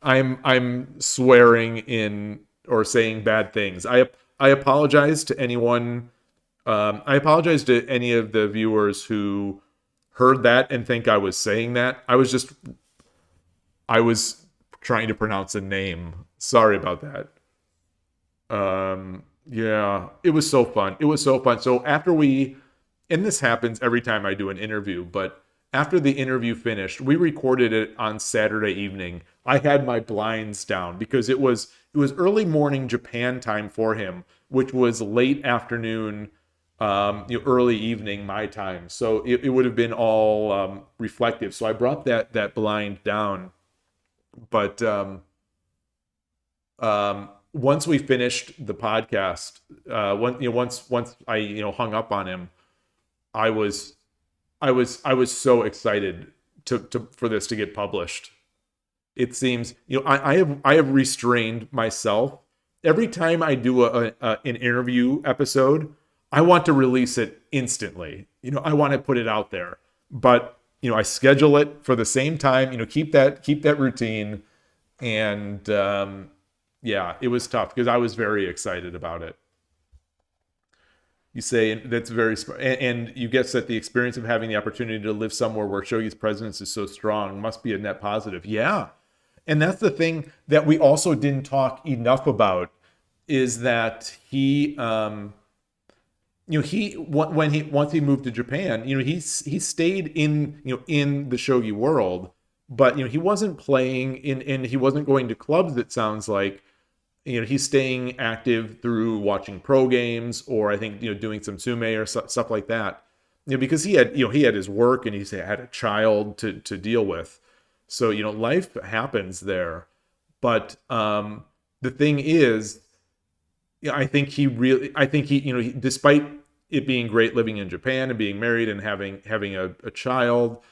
I'm swearing in or saying bad things. I apologize to anyone. I apologize to any of the viewers who heard that and think I was saying that. I was trying to pronounce a name. Sorry about that. Yeah, it was so fun. So after and this happens every time I do an interview, but after the interview finished, we recorded it on Saturday evening. I had my blinds down because it was early morning Japan time for him, which was late afternoon, early evening my time. So it would have been all reflective. So I brought that blind down. But once we finished the podcast, once I hung up on him, I was so excited for this to get published. It seems, I have restrained myself. Every time I do an interview episode, I want to release it instantly. I want to put it out there, but I schedule it for the same time. Keep that routine, and yeah, it was tough because I was very excited about it. You say that's very, and you guess that the experience of having the opportunity to live somewhere where Shogi's presence is so strong must be a net positive. Yeah. And that's the thing that we also didn't talk enough about, is that once he moved to Japan, he stayed in the Shogi world, but he wasn't playing and he wasn't going to clubs. It sounds like he's staying active through watching pro games, or I think doing some sume or stuff like that. Because he had his work and he had a child to deal with. So, life happens there. But the thing is, I think he, despite it being great living in Japan and being married and having a child,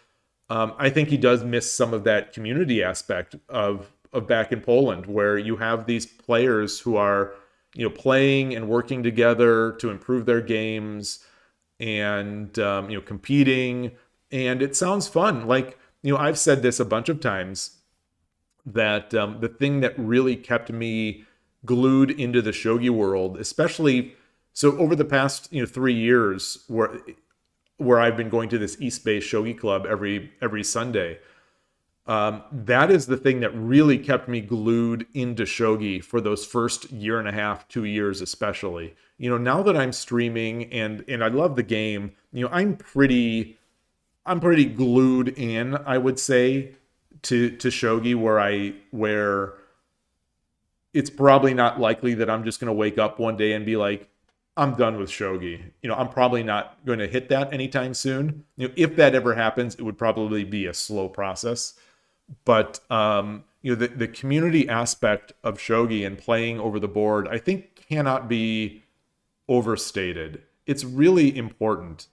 I think he does miss some of that community aspect of back in Poland, where you have these players who are, playing and working together to improve their games and, competing. And it sounds fun. Like, I've said this a bunch of times, that the thing that really kept me glued into the Shogi world, especially so over the past 3 years, where where I've been going to this East Bay Shogi Club every Sunday. That is the thing that really kept me glued into Shogi for those first year and a half, 2 years especially. You know, now that I'm streaming and I love the game, you know, I'm pretty glued in, I would say, to Shogi, where it's probably not likely that I'm just going to wake up one day and be like, I'm done with Shogi. You know, I'm probably not going to hit that anytime soon. You know, if that ever happens, it would probably be a slow process. But you know, the community aspect of Shogi and playing over the board, I think, cannot be overstated. It's really important,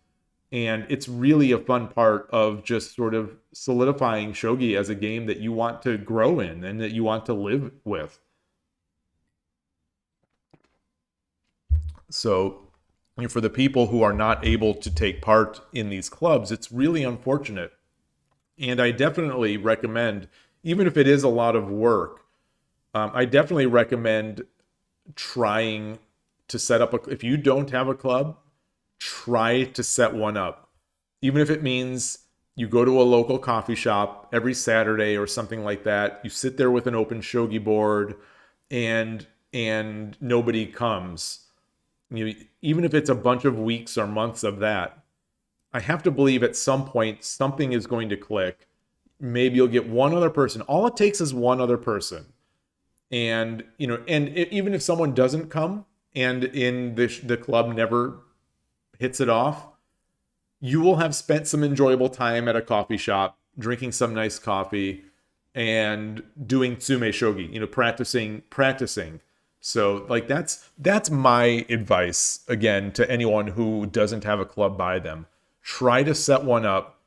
and it's really a fun part of just sort of solidifying Shogi as a game that you want to grow in and that you want to live with. So, you know, for the people who are not able to take part in these clubs, it's really unfortunate. And I definitely recommend, even if it is a lot of work, I definitely recommend trying to set up if you don't have a club, try to set one up. Even if it means you go to a local coffee shop every Saturday or something like that, you sit there with an open Shogi board and nobody comes. You know, even if it's a bunch of weeks or months of that, I have to believe at some point something is going to click. Maybe you'll get one other person. All it takes is one other person. And, you know, even if someone doesn't come and in the club never hits it off, you will have spent some enjoyable time at a coffee shop, drinking some nice coffee and doing tsume shogi, you know, practicing. So, like, that's my advice, again, to anyone who doesn't have a club by them. Try to set one up,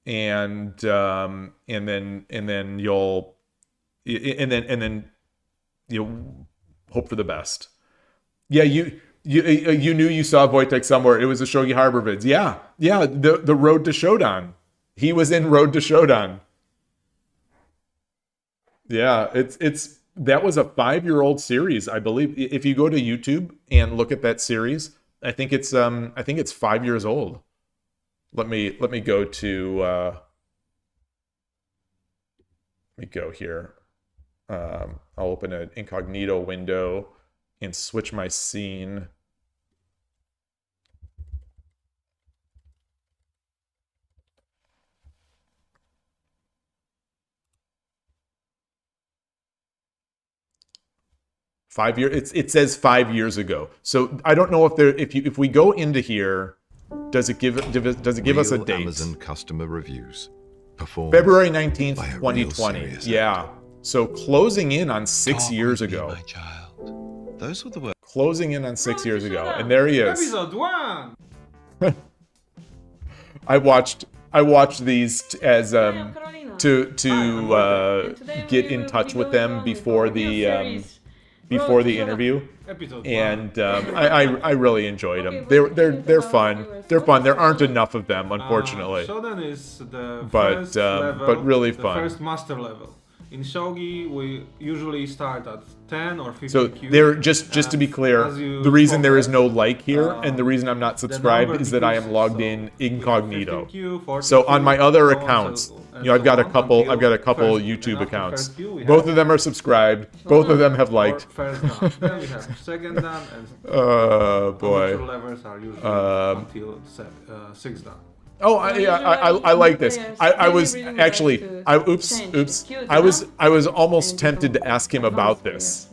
and then you'll hope for the best. Yeah, you knew you saw Wojtek somewhere. It was the Shogi Harbor vids. Yeah, the Road to Shodan. He was in Road to Shodan. Yeah, it's that was a 5-year-old series, I believe. If you go to YouTube and look at that series, I think it's 5 years old. Let me go to let me go here. I'll open an incognito window and switch my scene. It says 5 years ago. So I don't know if we go into here, does it give us a date? Amazon customer reviews. Performed February 19th, by a 2020. real serious Yeah. So closing in on 6 years Talk with me, ago. my child. Those were the words. Closing in on 6 years ago. And there he is. Episode 1! I watched these as to get in touch with them before the interview, and I really enjoyed them. They're fun. They're fun. There aren't enough of them, unfortunately. Shodan is the But, first level, but really the fun. first master level. In Shogi, we usually start at 10 or 15 So Q. there, just to be clear, As you the reason there is progress, no like here and the reason I'm not subscribed is that I am logged in incognito. 15Q, 14Q, So on my other so on, accounts, so- you know, I've got a and couple so on until YouTube first- accounts. after first Q, we Both have of them are subscribed. Both of them have liked. First dan. Then we have second dan, and Oh boy. amateur levels are usually until sixth dan. Oh, I like this. I was actually, I was almost tempted to ask him about this.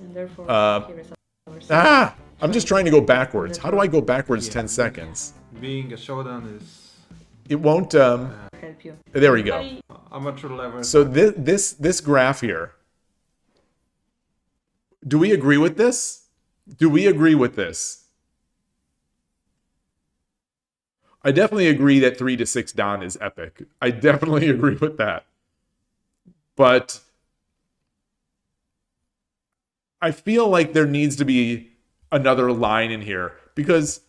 I'm just trying to go backwards. How do I go backwards 10 seconds? Being a Shodan is It won't. There we go. amateur levels. So this graph here. Do we agree with this? Do we agree with this? I definitely agree that 3 to 6 Dan is epic. I definitely agree with that. But I feel like there needs to be another line in here because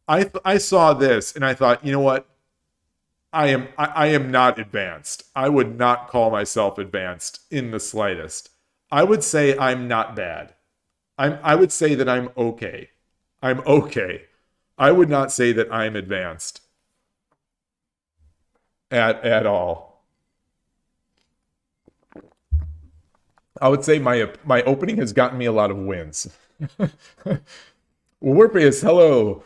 I saw this and I thought, you know what? I am not advanced. I would not call myself advanced in the slightest. I would say I'm not bad. I would say that I'm okay. I'm okay. I would not say that I'm advanced. at all. I would say my opening has gotten me a lot of wins. Werfeus, hello.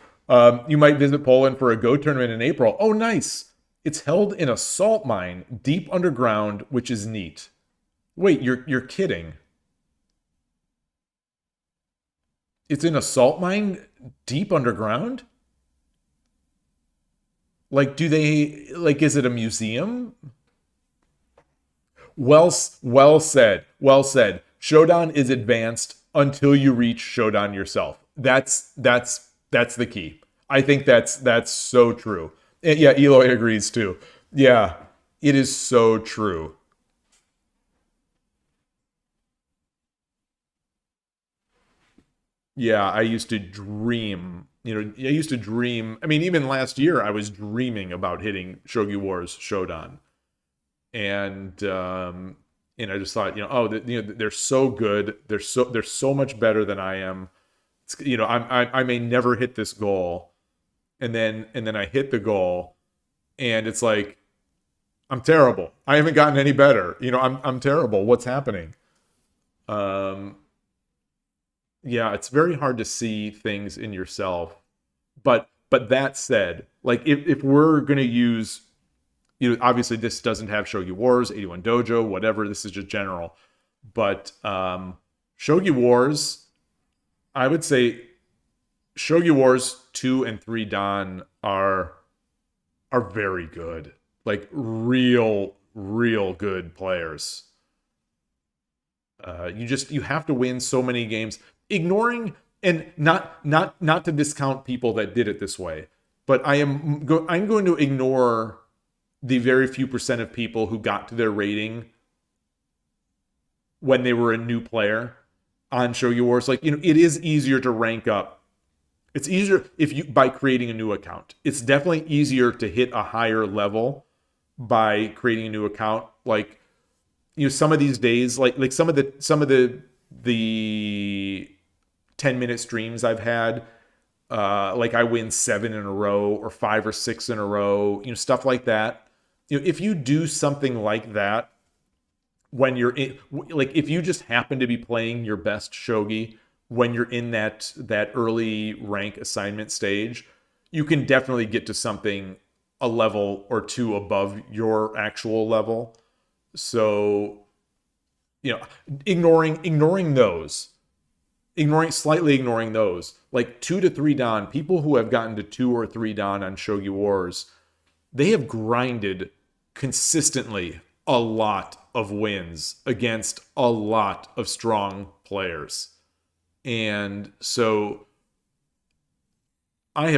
You might visit Poland for a Go tournament in April. Oh, nice. It's held in a salt mine deep underground, which is neat. Wait, you're kidding. It's in a salt mine deep underground? Like, is it a museum? Well said. Well said. Shodan is advanced until you reach Shodan yourself. That's the key. I think that's so true. And yeah, Yloigh agrees too. Yeah, it is so true. Yeah, I used to dream. I mean, even last year, I was dreaming about hitting Shogi Wars Shodan, and I just thought, they're so good. They're so much better than I am. I may never hit this goal, and then I hit the goal, and it's like, I'm terrible. I haven't gotten any better. I'm terrible. What's happening? Yeah, it's very hard to see things in yourself. But that said, like if we're gonna use, obviously this doesn't have Shogi Wars, 81 Dojo, whatever. This is just general. But Shogi Wars, I would say Shogi Wars 2 and 3 Dan are very good. Like real good players. You have to win so many games. Ignoring, and not to discount people that did it this way, but I'm going to ignore the very few percent of people who got to their rating when they were a new player on Shogi Wars. Like, it is easier to rank up. It's easier by creating a new account. It's definitely easier to hit a higher level by creating a new account. Like, some of these days, like some of the 10-minute streams I've had, like I win 7 in a row or 5 or 6 in a row, stuff like that. If you do something like that when you're in, like if you just happen to be playing your best shogi when you're in that early rank assignment stage, you can definitely get to something a level or two above your actual level. So, ignoring those. Slightly ignoring those, like 2 to 3 Dan, people who have gotten to 2 or 3 Dan on Shogi Wars, they have grinded consistently a lot of wins against a lot of strong players. And so I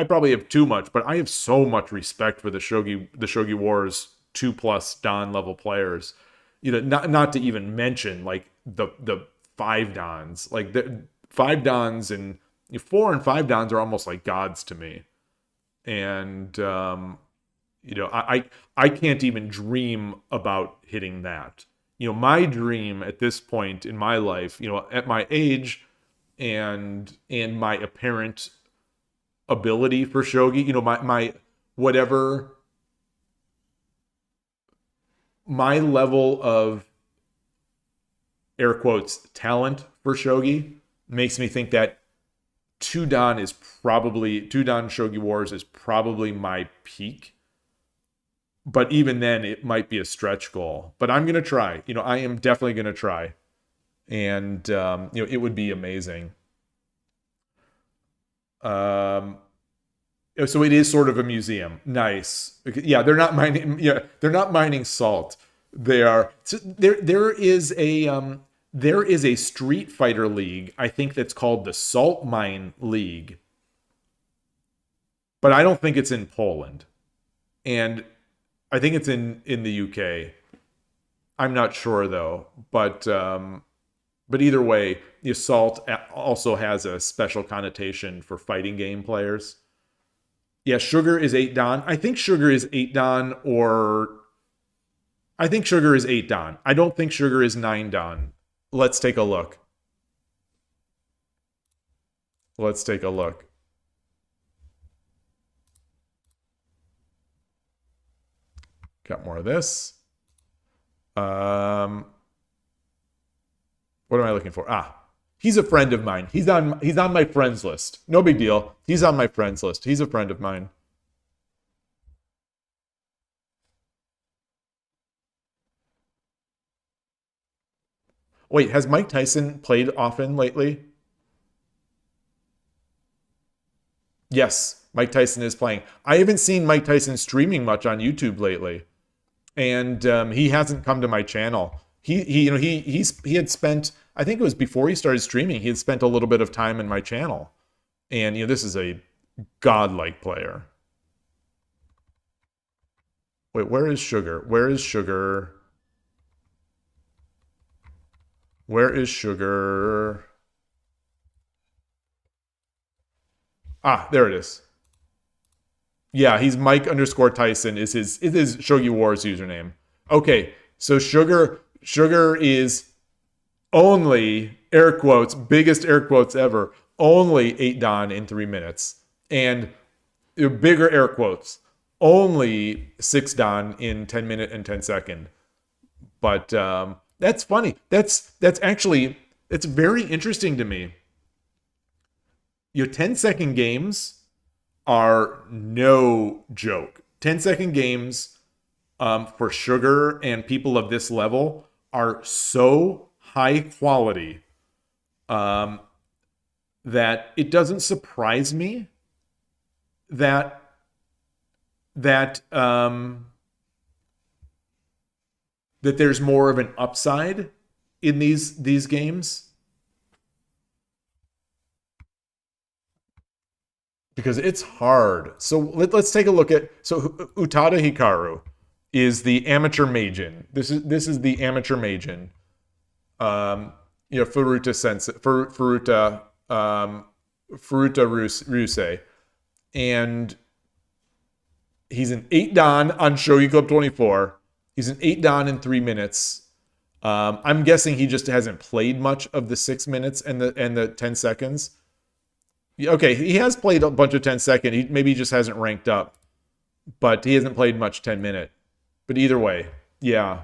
probably have too much, but I have so much respect for the Shogi Wars 2+ Dan level players. Not to even mention like the 5 Dans. Like the 5 Dans and 4 and 5 Dans are almost like gods to me. And I can't even dream about hitting that. My dream at this point in my life, at my age and my apparent ability for shogi, my whatever, my level of air quotes talent for shogi makes me think that 2 Dan Shogi Wars is probably my peak. But even then, it might be a stretch goal. But I'm gonna try. I am definitely gonna try, and it would be amazing. So it is sort of a museum. Nice. Yeah, they're not mining. Yeah, they're not mining salt. They are. So there is a Street Fighter League, I think, that's called the Salt Mine League, but I don't think it's in Poland, and I think it's in the UK. I'm not sure though, but either way, Salt also has a special connotation for fighting game players. Yeah, Sugar is 8 Dan. I think Sugar is 8 Dan, I think Sugar is 8 Dan. I don't think Sugar is 9 Dan. Let's take a look. Got more of this. What am I looking for? Ah, he's a friend of mine. He's on my friends list. No big deal. He's on my friends list. He's a friend of mine. Wait, has Mike Tyson played often lately? Yes, Mike Tyson is playing. I haven't seen Mike Tyson streaming much on YouTube lately, and he hasn't come to my channel. He had spent, I think it was before he started streaming, he had spent a little bit of time in my channel, and this is a godlike player. Wait, where is Sugar? Where is Sugar? Where is Sugar? Ah, there it is. Yeah, he's Mike underscore Tyson is his Shogi Wars username. Okay, so Sugar is only, air quotes, biggest air quotes ever, only 8 Dan in 3 minutes. And bigger air quotes, only 6 Dan in 10 minute and 10 second. But that's funny. That's actually, it's very interesting to me. Your 10-second games are no joke. 10-second games for Sugar and people of this level are so high quality that it doesn't surprise me that there's more of an upside in these games. Because it's hard. So let's take a look at, so Utada Hikaru is the amateur Majin. This is the amateur Majin. Furuta Sensei, Furuta Ryusei. And he's an 8 Dan on Shogi Club 24. He's an 8 Dan in 3 minutes. I'm guessing he just hasn't played much of the 6 minutes and the 10 seconds. Okay, he has played a bunch of 10 second. Maybe he just hasn't ranked up. But he hasn't played much 10 minute. But either way, yeah.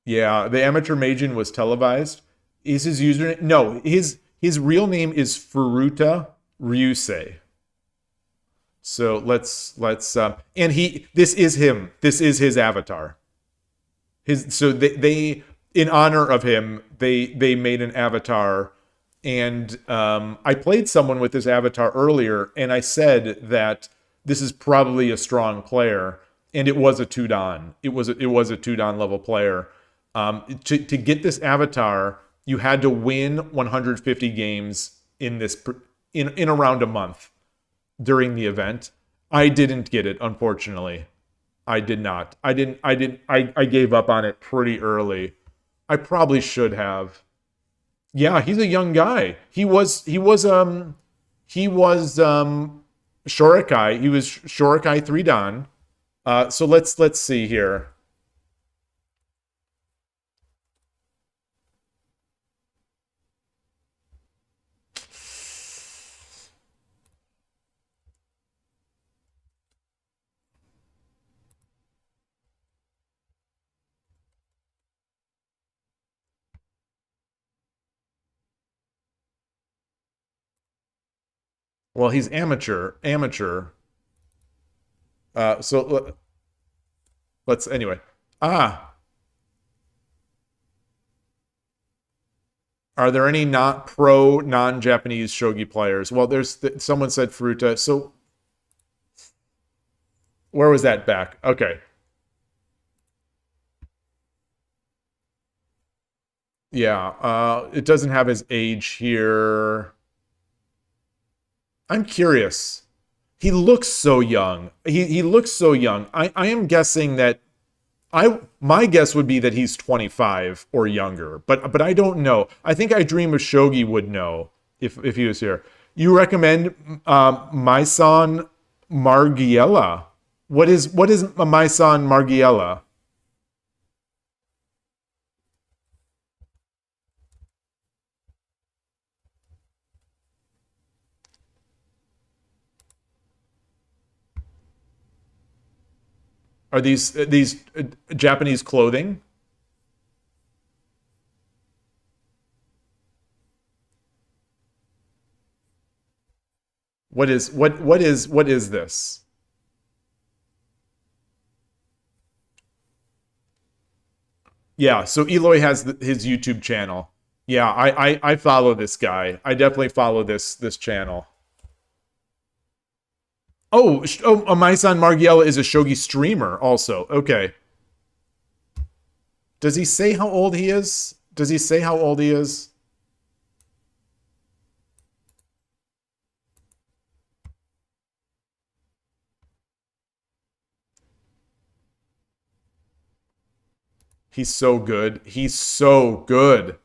Yeah, the amateur Majin was televised. Is his username? No, his real name is Furuta Ryusei. So let's and this is him. This is his avatar. They in honor of him, they made an avatar. And I played someone with this avatar earlier, and I said that this is probably a strong player, and it was a 2 Dan. It was a 2 Dan level player. To get this avatar, you had to win 150 games in around a month during the event. I didn't get it, unfortunately. I did not. I gave up on it pretty early. I probably should have. Yeah, he's a young guy. He was Shorikai. He was Shorikai 3 Dan. So let's see here. Well, he's amateur. So let's anyway. Are there any not pro non-Japanese shogi players? Well, someone said Furuta. So where was that back? Okay. Yeah, it doesn't have his age here. I'm curious. He looks so young. He looks so young. I am guessing that my guess would be that he's 25 or younger, but I don't know. I think I Dream of Shogi would know if he was here. You recommend Maison Margiela. What is Maison Margiela? Are these Japanese clothing? What is this? Yeah, so Yloigh has his YouTube channel. Yeah, I follow this guy. I definitely follow this channel. Oh, my son Margiela is a Shogi streamer also. Okay. Does he say how old he is? Does he say how old he is? He's so good. He's so good.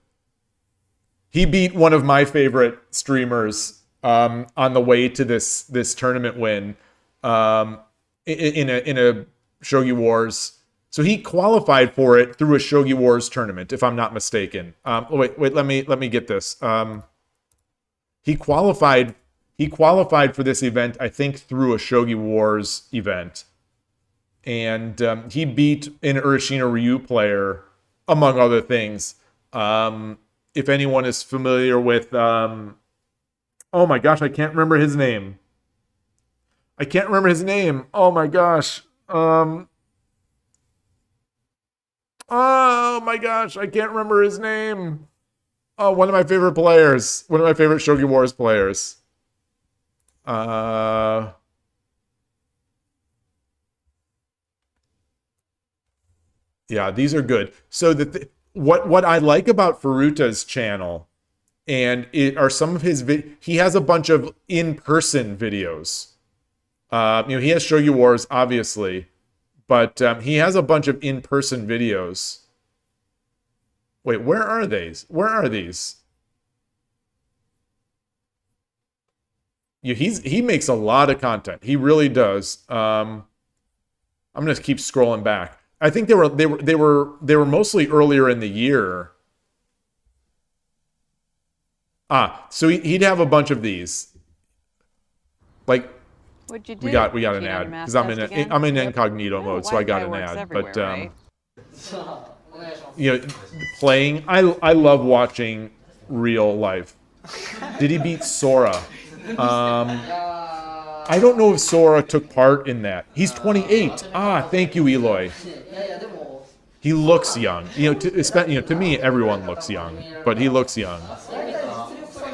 He beat one of my favorite streamers on the way to this tournament win in a Shogi Wars. So he qualified for it through a Shogi Wars tournament, if I'm not mistaken. Wait, let me get this. He qualified for this event, I think, through a Shogi Wars event. And he beat an Urashina Ryu player, among other things. If anyone is familiar with... oh my gosh, I can't remember his name. Oh my gosh. Oh my gosh, I can't remember his name. Oh, one of my favorite players. One of my favorite Shogi Wars players. Yeah, these are good. So what I like about Furuta's channel, and it are some of his he has a bunch of in-person videos. He has Shogi Wars, obviously, but he has a bunch of in-person videos. Wait, where are these? Where are these? Yeah, he makes a lot of content. He really does. I'm gonna keep scrolling back. I think they were mostly earlier in the year. So he'd have a bunch of these. Like, What'd you do? we got an ad because I'm in incognito mode, so I got an ad. But right? Playing. I love watching real life. Did he beat Sora? I don't know if Sora took part in that. He's 28. Thank you, Yloigh. He looks young. To me, everyone looks young, but he looks young.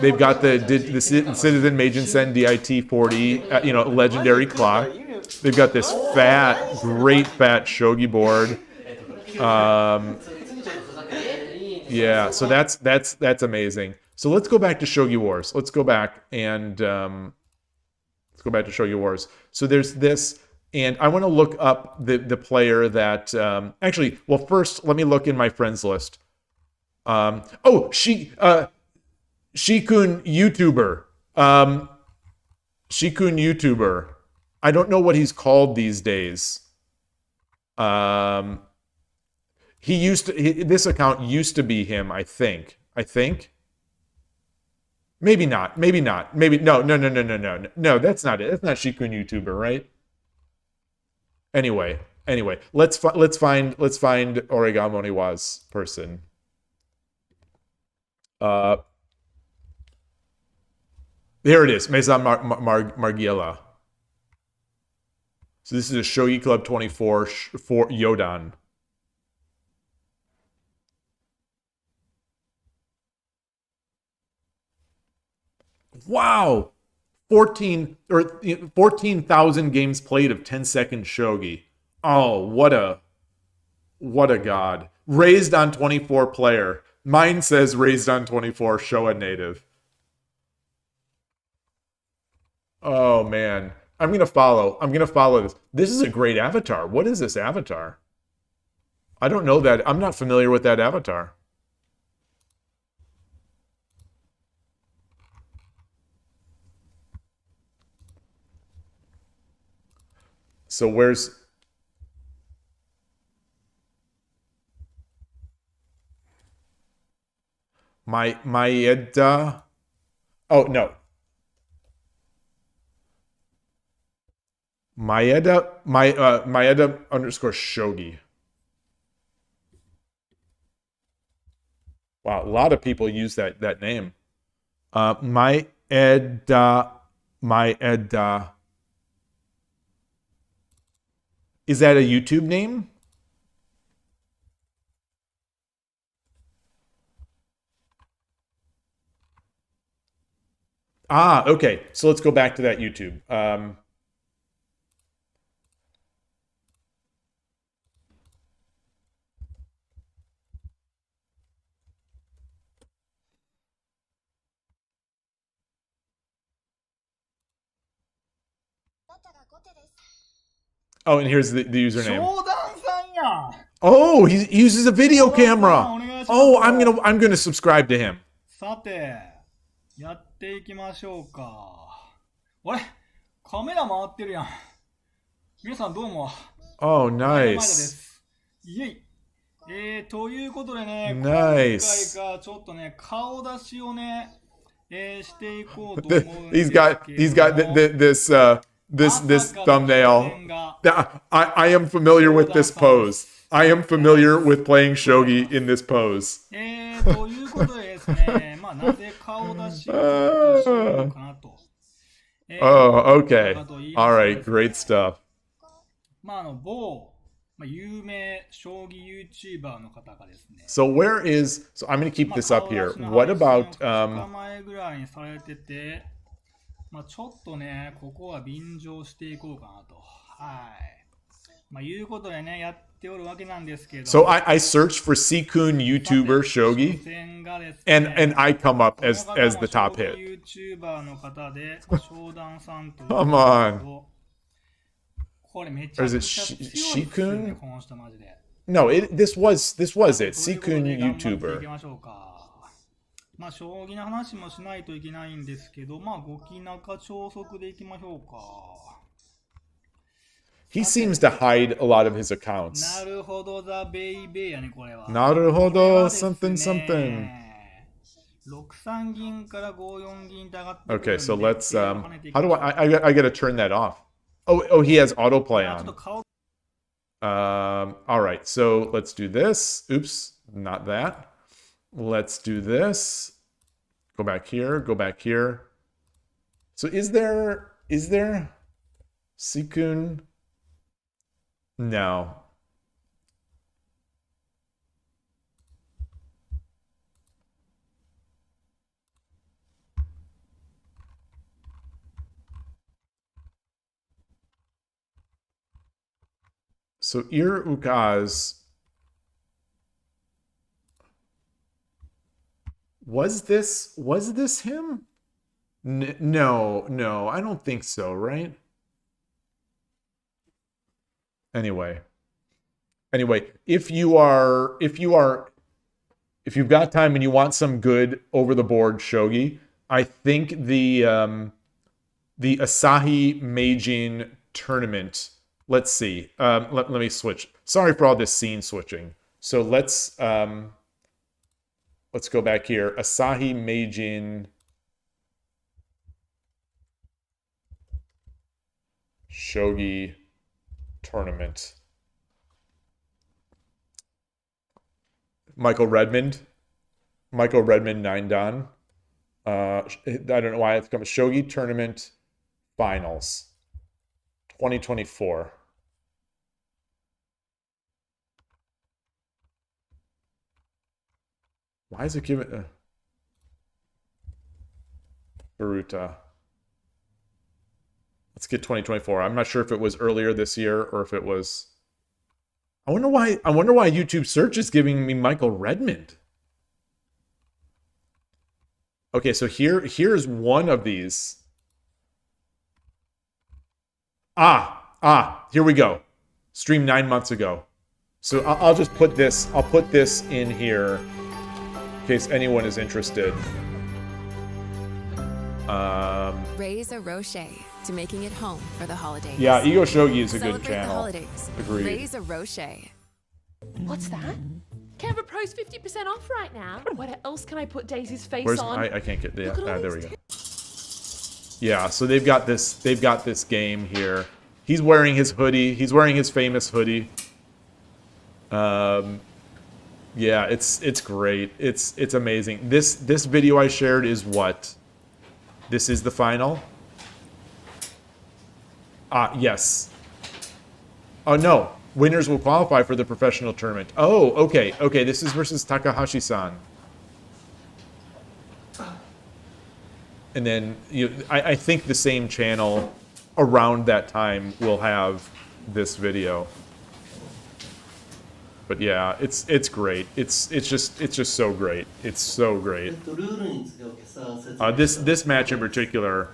They've got the Citizen Meijin-sen DIT-40, legendary clock. They've got this great fat shogi board. Yeah, so that's amazing. So let's go back to Shogi Wars. Let's go back to Shogi Wars. So there's this, and I want to look up the player that actually. Well, first let me look in my friends list. Shikun YouTuber. Shikun YouTuber. I don't know what he's called these days. This account used to be him, I think. Maybe not. No, that's not it. That's not Shikun YouTuber, right? Anyway, let's find Origami Niwa's person. There it is, Mesa Margiela. So this is a Shogi Club 24 for Yodan. Wow, 14,000 games played of 10-second shogi. Oh, what a god. Raised on 24 player. Mine says raised on 24 Showa native. Oh man, I'm gonna follow this. This is a great avatar. What is this avatar? I don't know that. I'm not familiar with that avatar. So where's Maeda? Oh no. Maeda underscore Shogi. Wow, a lot of people use that name. Maeda. Is that a YouTube name? Ah, okay. So let's go back to that YouTube. Oh, and here's the username. Oh, he uses a video camera. Oh, I'm gonna subscribe to him. さて、やっていきましょうか。あれ、カメラ回ってるやん。皆さんどうも。Oh, 前田で nice. す。イエイ。ということでね、 Nice. 今回がちょっとね、顔出しをね、していこうと思うんです He's けど got this thumbnail. I am familiar with this pose. I am familiar with playing shogi in this pose. ということでですね、まあなぜ顔出しをちょっとしようかなと。Oh, okay. All right, great stuff. まあ某有名将棋 YouTuber の方がですね。So where is? So I'm going to keep this up here. What about? 前ぐらいにされてて、まあちょっとねここは便乗していこうかなと。はい。まあいうことでねやっておるわけなんですけど。So I searched for Sikun YouTuber shogi, and I come up as the top hit. YouTuber の方で商談さんと。Come on. これめちゃくちゃ強いですね、 Shikun? この人マジで。 No, this was it. Sikun 行 YouTuber. きましょうか。まあ将棋の話もしないといけないんですけど、まあご気中超速でいきましょうか。He seems to hide a lot of his accounts. なるほど、ザ・ベイベーやね、これは。 Naruhodo, something, something. 6-3銀から5-4銀って上がってくるんで。 Okay, so let's how do I gotta turn that off. Oh, he has autoplay ちょっと on. 顔 All right, so let's do this. Oops, not that. Let's do this. Go back here, go back here. So is there Sikun? No. So Ukaz was this him? No, I don't think so, right? Anyway, if you've got time and you want some good over the board shogi, I think the Asahi Meijin tournament. Let's see. Let me switch. Sorry for all this scene switching. So let's go back here. Asahi Meijin Shogi tournament. Michael Redmond 9 dan. I don't know why it's coming. Shogi tournament finals 2024. Why is it giving Baruta? Let's get 2024. I'm not sure if it was earlier this year or if it was. I wonder why YouTube search is giving me Michael Redmond. Okay, so here's one of these. Here we go. Streamed 9 months ago. So I'll just put this. I'll put this in here in case anyone is interested. Raise a Rocher to making it home for the holidays. Yeah, Ego Shogi is a good Celebrate channel. the holidays. Agreed. Raise a Rocher. What's that? Canva Pro's 50% off right now. What else can I put Daisy's face Where's on? I can't get Look at all there we these go. Yeah, so they've got this game here. He's wearing his hoodie. He's wearing his famous hoodie. Yeah, it's great. It's amazing. This video I shared is what? This is the final? Yes. Oh no. Winners will qualify for the professional tournament. Oh, okay. Okay, this is versus Takahashi-san. And then I think the same channel around that time will have this video. But yeah, it's great. It's just so great. It's so great. This match in particular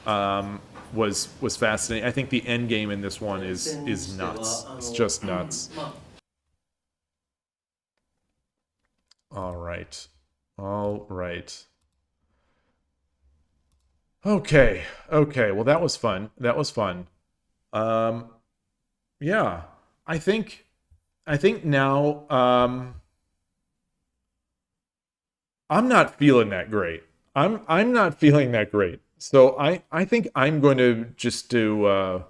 was fascinating. I think the end game in this one is nuts. It's just nuts. All right. All right. Okay. Okay. Well, that was fun. That was fun. Yeah. I think now I'm not feeling that great. I'm not feeling that great. So I think I'm going to just do I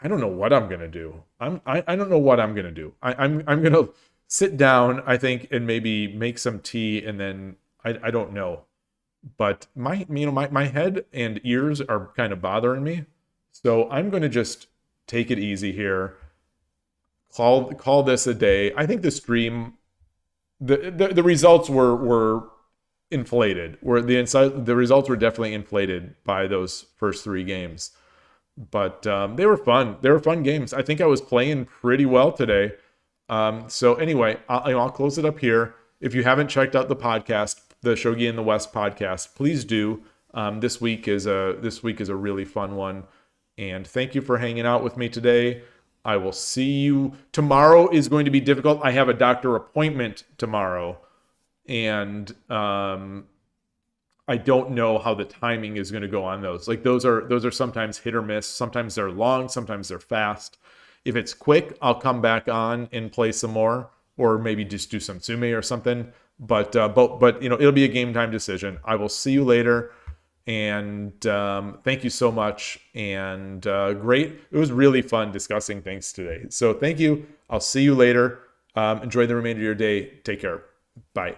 don't know what I'm gonna do. I don't know what I'm gonna do. I'm gonna sit down, I think, and maybe make some tea, and then I don't know. But my head and ears are kind of bothering me. So I'm gonna just take it easy here. Call this a day. I think the stream, the results were inflated. The results were definitely inflated by those first 3 games. But they were fun. They were fun games. I think I was playing pretty well today. So anyway, I'll close it up here. If you haven't checked out the podcast, the Shogi in the West podcast, please do. This week is a really fun one. And thank you for hanging out with me today. I will see you. Tomorrow is going to be difficult. I have a doctor appointment tomorrow. And I don't know how the timing is going to go on those. Like those are sometimes hit or miss. Sometimes they're long, sometimes they're fast. If it's quick, I'll come back on and play some more, or maybe just do some Sume or something. But it'll be a game time decision. I will see you later, and thank you so much. And great, it was really fun discussing things today. So thank you. I'll see you later. Enjoy the remainder of your day. Take care. Bye.